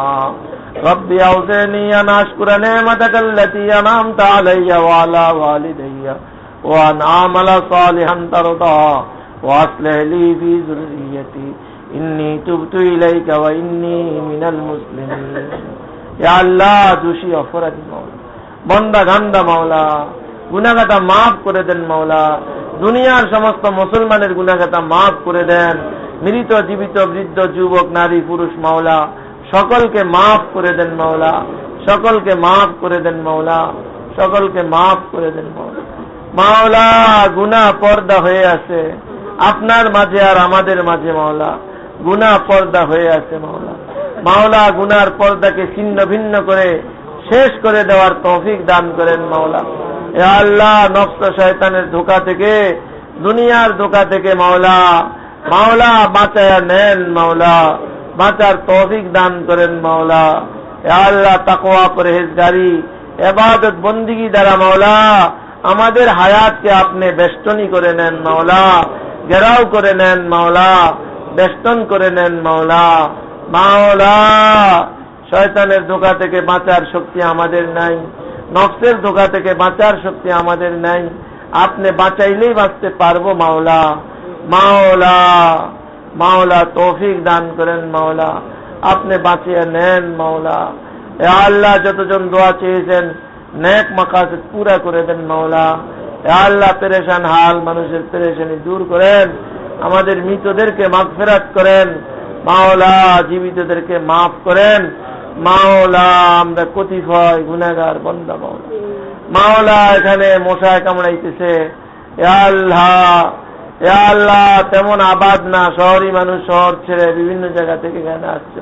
رب أوزعني أن أشكر نعمتك التي أنعمت علي وعلى والدي وأن أعمل صالحا ترضاه وأصلح لي في ذريتي إني تبت إليك وإني من المسلمين. يا الله দোষী অপরাধী মাওলা, বন্দা গান্দা মাওলা, গুনাহগাতা মাফ করে দেন মাওলা। দুনিয়ার সমস্ত মুসলমানের গুনাহগাতা মাফ করে দেন। মৃত জীবিত বৃদ্ধ যুবক নারী পুরুষ মাওলা সকলকে মাফ করে দেন মাওলা, সকলকে মাফ করে দেন মাওলা, সকলকে মাফ করে দেন মাওলা। মাওলা গুনাহ পর্দা হয়ে আছে আপনার মাঝে আর আমাদের মাঝে মাওলা, গুনাহ পর্দা হয়ে আছে মাওলা। মাওলা গুনার পর্দাকে ছিন্ন ভিন্ন করে শেষ করে দেওয়ার তৌফিক দান করেন মাওলা। ইয়া আল্লাহ নফস শয়তানের ধোঁকা থেকে, দুনিয়ার ধোঁকা থেকে মাওলা মাওলা বাঁচায়া নেন মাওলা, বাঁচার তৌফিক দান করেন মাওলা। ইয়া আল্লাহ তাকওয়া পরহেজগারি ইবাদত বন্দেগী দ্বারা মাওলা আমাদের হায়াতকে আপনি বেষ্টনী করে নেন মাওলা, ঘেরাও করে নেন মাওলা, বেষ্টন করে নেন মাওলা। মাওলা শয়তানের ধোঁকা থেকে বাঁচার শক্তি আমাদের নাই, নফসের ধোঁকা থেকে বাঁচার শক্তি আমাদের নাই। আপনি বাঁচাইলেই বাঁচতে পারবো মাওলা। মাওলা মাওলা তৌফিক দান করেন মাওলা, আপনি বাঁচিয়ে নেন মাওলা। এ আল্লাহ যতজন দোয়া চেয়েছেন নেক মাকাসিদ পুরা করে দেন মাওলা। এ আল্লাহ পেরেশান হাল মানুষের পেরেশানি দূর করেন, আমাদের মৃতদেরকে মাগফিরাত করেন মাওলা, জীবিতদেরকে মাফ করেন মাওলা। আমরা কতিপয় গুনাহগার বান্দা মাওলা, মাওলা এখানে মশায় কামড়াইতেছে। এ আল্লাহ তেমন আবাদ না, শহরই মানুষ শহর ছেড়ে বিভিন্ন জায়গা থেকে এখানে আসছে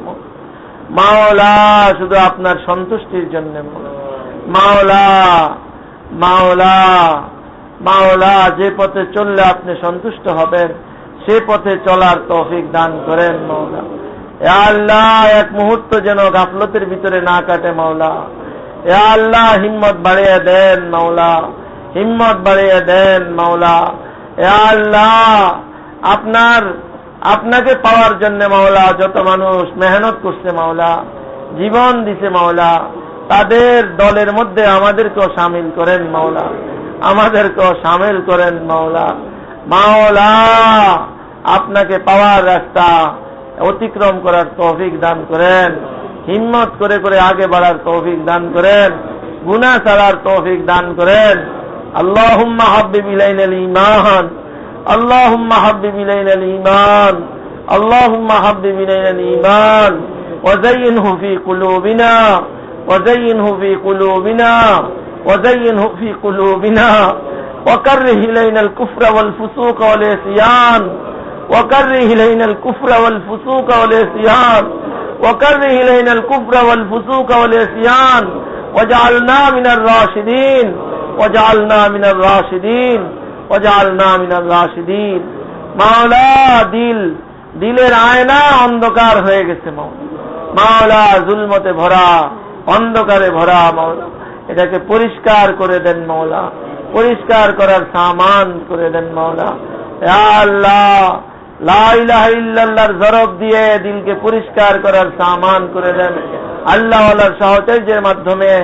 মাওলা, শুধু আপনার সন্তুষ্টির জন্য মাওলা। মাওলা মাওলা যে পথে চললে আপনি সন্তুষ্ট হবেন সে পথে চলার তৌফিক দান করেন মাওলা। এ আল্লাহ এক মুহূর্ত যেন গাফলতের ভিতরে না কাটে মাওলা। এ আল্লাহ হিম্মত বাড়িয়ে দেন মাওলা, হিম্মত বাড়িয়ে দেন মাওলা। এ আল্লাহ আপনাকে পাওয়ার জন্য মাওলা যত মানুষ মেহনত করছে মাওলা, জীবন দিছে মাওলা, তাদের দলের মধ্যে আমাদেরকেও শামিল করেন মাওলা, আমাদেরকেও শামিল করেন মাওলা। মাওলা আপনাকে পাওয়ার রাস্তা অতিক্রম করার তৌফিক দান করেন, হিম্মত করে করে আগে বাড়ার তৌফিক দান করেন, গুনাহ ছাড়ার তৌফিক দান করেন। আল্লাহুম্মা হাব্বিব ইলাইনাল ঈমান, আল্লাহুম্মা হাব্বিব ইলাইনাল ঈমান, আল্লাহুম্মা হাব্বিব ইলাইনাল ঈমান ওয়াযায়্যিনহু ফী কুলুবিনা, ওয়াযায়্যিনহু ফী কুলুবিনা, ওয়াযায়্যিনহু ফী কুলুবিনা ওয়াকাররিহ ইলাইনাল কুফরা ওয়াল ফুসুকা ওয়াল ইসয়ান, ওয়াকাররিহ ইলাইনাল কুফরা ওয়াল ফুসুকা ওয়াল ইসয়ান, ওয়াকাররিহ ইলাইনাল কুফরা ওয়াল ফুসুকা ওয়াল ইসয়ান ওয়াজআলনা মিনার রাশিদিন, ওয়াজআলনা মিনার রাশিদিন, ওয়াজআলনা মিনার রাশিদিন। মাওলা দিলের আয়না অন্ধকার হয়ে গেছে মাওলা, জুলমতে ভরা, অন্ধকারে ভরা মাওলা, এটাকে পরিষ্কার করে দেন মাওলা, পরিষ্কার করার সামান করে দেন মাওলা। ইয়া আল্লাহ লা ইলাহা ইল্লাল্লাহর জরব দিয়ে দিলকে পরিষ্কার করার সামান করে দেন আল্লাহ ওয়ালার সাহচর্যের মাধ্যমে।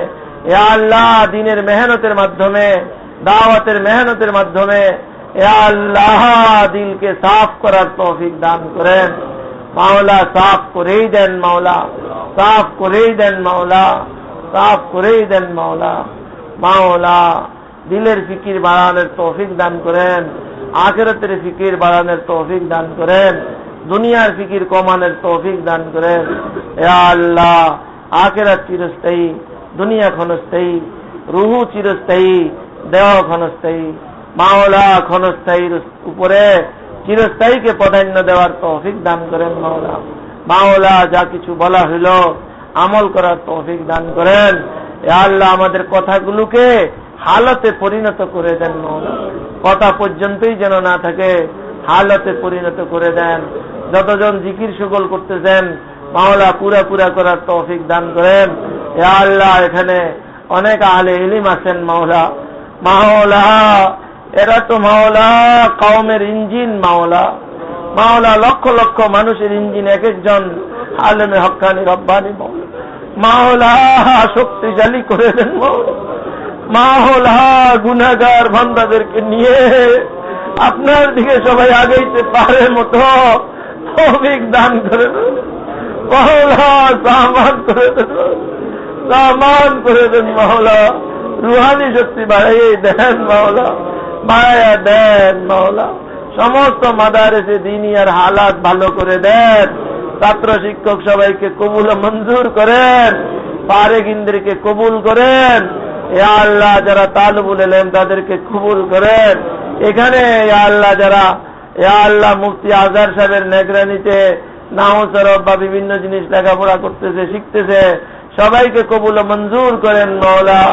ইয়া আল্লাহ দিনের মেহনতের মাধ্যমে, দাওয়াতের মেহনতের মাধ্যমে ইয়া আল্লাহ দিলকে সাফ করার তৌফিক দান করেন মাওলা। সাফ করেই দেন মাওলা, সাফ করেই দেন মাওলা, সাফ করেই দেন মাওলা। মাওলা দিলের ফিকির বাড়ানোর তৌফিক দান করেন, আখিরাতের ফিকির বাড়ানোর তৌফিক দান করেন, দুনিয়ার ফিকির কমানোর তৌফিক দান করেন। ইয়া আল্লাহ, আখিরাত চিরস্থায়ী, দুনিয়া ক্ষণস্থায়ী, রুহু চিরস্থায়ী, দেহ ক্ষণস্থায়ী। মাওলা ক্ষণস্থায়ীর উপরে চিরস্থায়ীকে প্রাধান্য দেওয়ার তৌফিক দান করেন মাওলা। মাওলা যা কিছু বলা হইল আমল করার তৌফিক দান করেন। ইয়া আল্লাহ, আমাদের কথাগুলোকে হালতে পরিণত করে দেন মাওলা। কথা পর্যন্তই যেন না থাকে, হালতে পরিণত করে দেন। যতজন জিকির সুগল করতেছেন মাওলা পুরা পুরা করার তৌফিক দান করেন। ইয়া আল্লাহ, এখানে অনেক আলে ইলম আছেন মাওলা। মাওলা এরা তো মাওলা কওমের ইঞ্জিন মাওলা। মাওলা লক্ষ লক্ষ মানুষের ইঞ্জিন, এক একজন আলেমে হক্কানি রব্বানি মাওলা। মাওলা শক্তিশালী করে দেন মাওলা। মাওলা গুনাহগার বান্দাদেরকে নিয়ে আপনার দিকে সবাই আগাইতে পারে মতো তৌফিক দান করে দেন মাওলা। সামান করে দেন, সামান করে দেন মাওলা। রুহানি শক্তি বাড়াইয়ে দেন মাওলা, বাড়াইয়া দেন মাওলা। সমস্ত মাদারেসে দিনিয়ার হালাত ভালো করে দেন। ছাত্র শিক্ষক সবাইকে কবুল মঞ্জুর করেন, ফারেগিনদেরকে কবুল করেন। ইয়া আল্লাহ, যারা তালবুল ইলম তাদেরকে কবুল করেন। এখানে ইয়া আল্লাহ যারা ইয়া আল্লাহ মুফতি আজহার সাহেবের নেগরানিতে নাহসরফ বা বিভিন্ন জিনিস লেখাপড়া করতেছে, শিখতেছে, সবাইকে কবুল মঞ্জুর করেন মাওলা।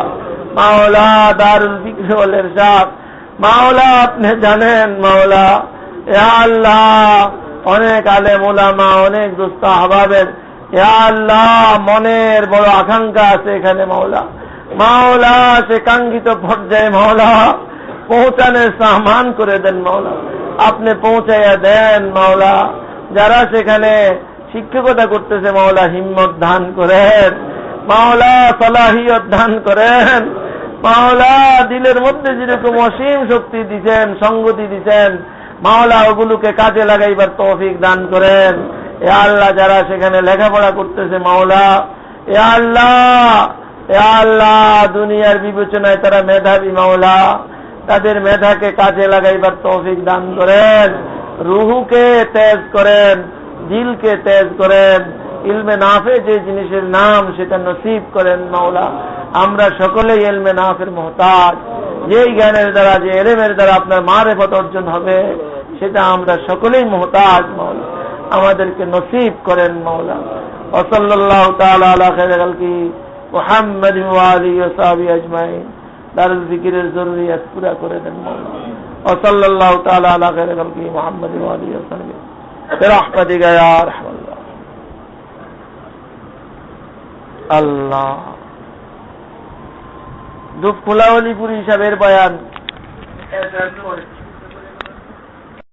মাওলা দারুল ফিকহ ওয়াল ইরশাদ মাওলা আপনি জানেন মাওলা। ইয়া আল্লাহ, অনেক আলেম ওলামা, অনেক দোস্ত আহবাবের ইয়া আল্লাহ মনের বড় আকাঙ্ক্ষা আছে এখানে মাওলা। মাওলা সে কাঙ্ক্ষিত পর্যায়ে মাওলা পৌঁছানোর সামান করে দেন মাওলা। আপনি পৌঁছাইয়া দেন মাওলা। যারা সেখানে শিক্ষকতা করতেছে মাওলা হিম্মত দান করেন মাওলা, সালাহিয়ত দান করেন মাওলা। দিলের মধ্যে যেরকম অসীম শক্তি দিচ্ছেন, সংগতি দিচ্ছেন মাওলা, ওগুলোকে কাজে লাগাইবার তৌফিক দান করেন। এ আল্লাহ, যারা সেখানে লেখাপড়া করতেছে মাওলা, এ আল্লাহ, এ আল্লাহ দুনিয়ার বিবেচনায় তারা মেধাবী মাওলা, তাদের মেধাকে কাজে লাগাইবার তৌফিক দান করেন। রুহুকে তেজ করেন, দিলকে তেজ করেন। ইলমে নাফে যে জিনিসের নাম সেটা নসিব করেন মাওলা। আমরা সকলেই ইলমে নাফের মুহতাজ। যেই জ্ঞানের দ্বারা, যে ইলমের দ্বারা আপনার মারিফত অর্জন হবে সেটা আমরা সকলেই মুহতাজ মাওলা। আমাদেরকে নসিব করেন মাওলা। ওয়া সাল্লাল্লাহু তাআলা আলা খায়রিল খালকি মুহাম্মাদ ওয়া আলিহি ওয়া সাহবিহি আজমাইন। দারুল জিকিরের জরুরিয়াত পুরা করে দেন মাওলা। ওয়া সাল্লাল্লাহু তাআলা আলা খায়রিল খালকি মুহাম্মাদ ওয়া আলিহি ওয়া সাহবিহি বিরহমাতিকা ইয়া আরহামার রাহিমিন। আল্লাহ, দুঃখ খোলাওয়ালিপুর হিসাবের বয়ান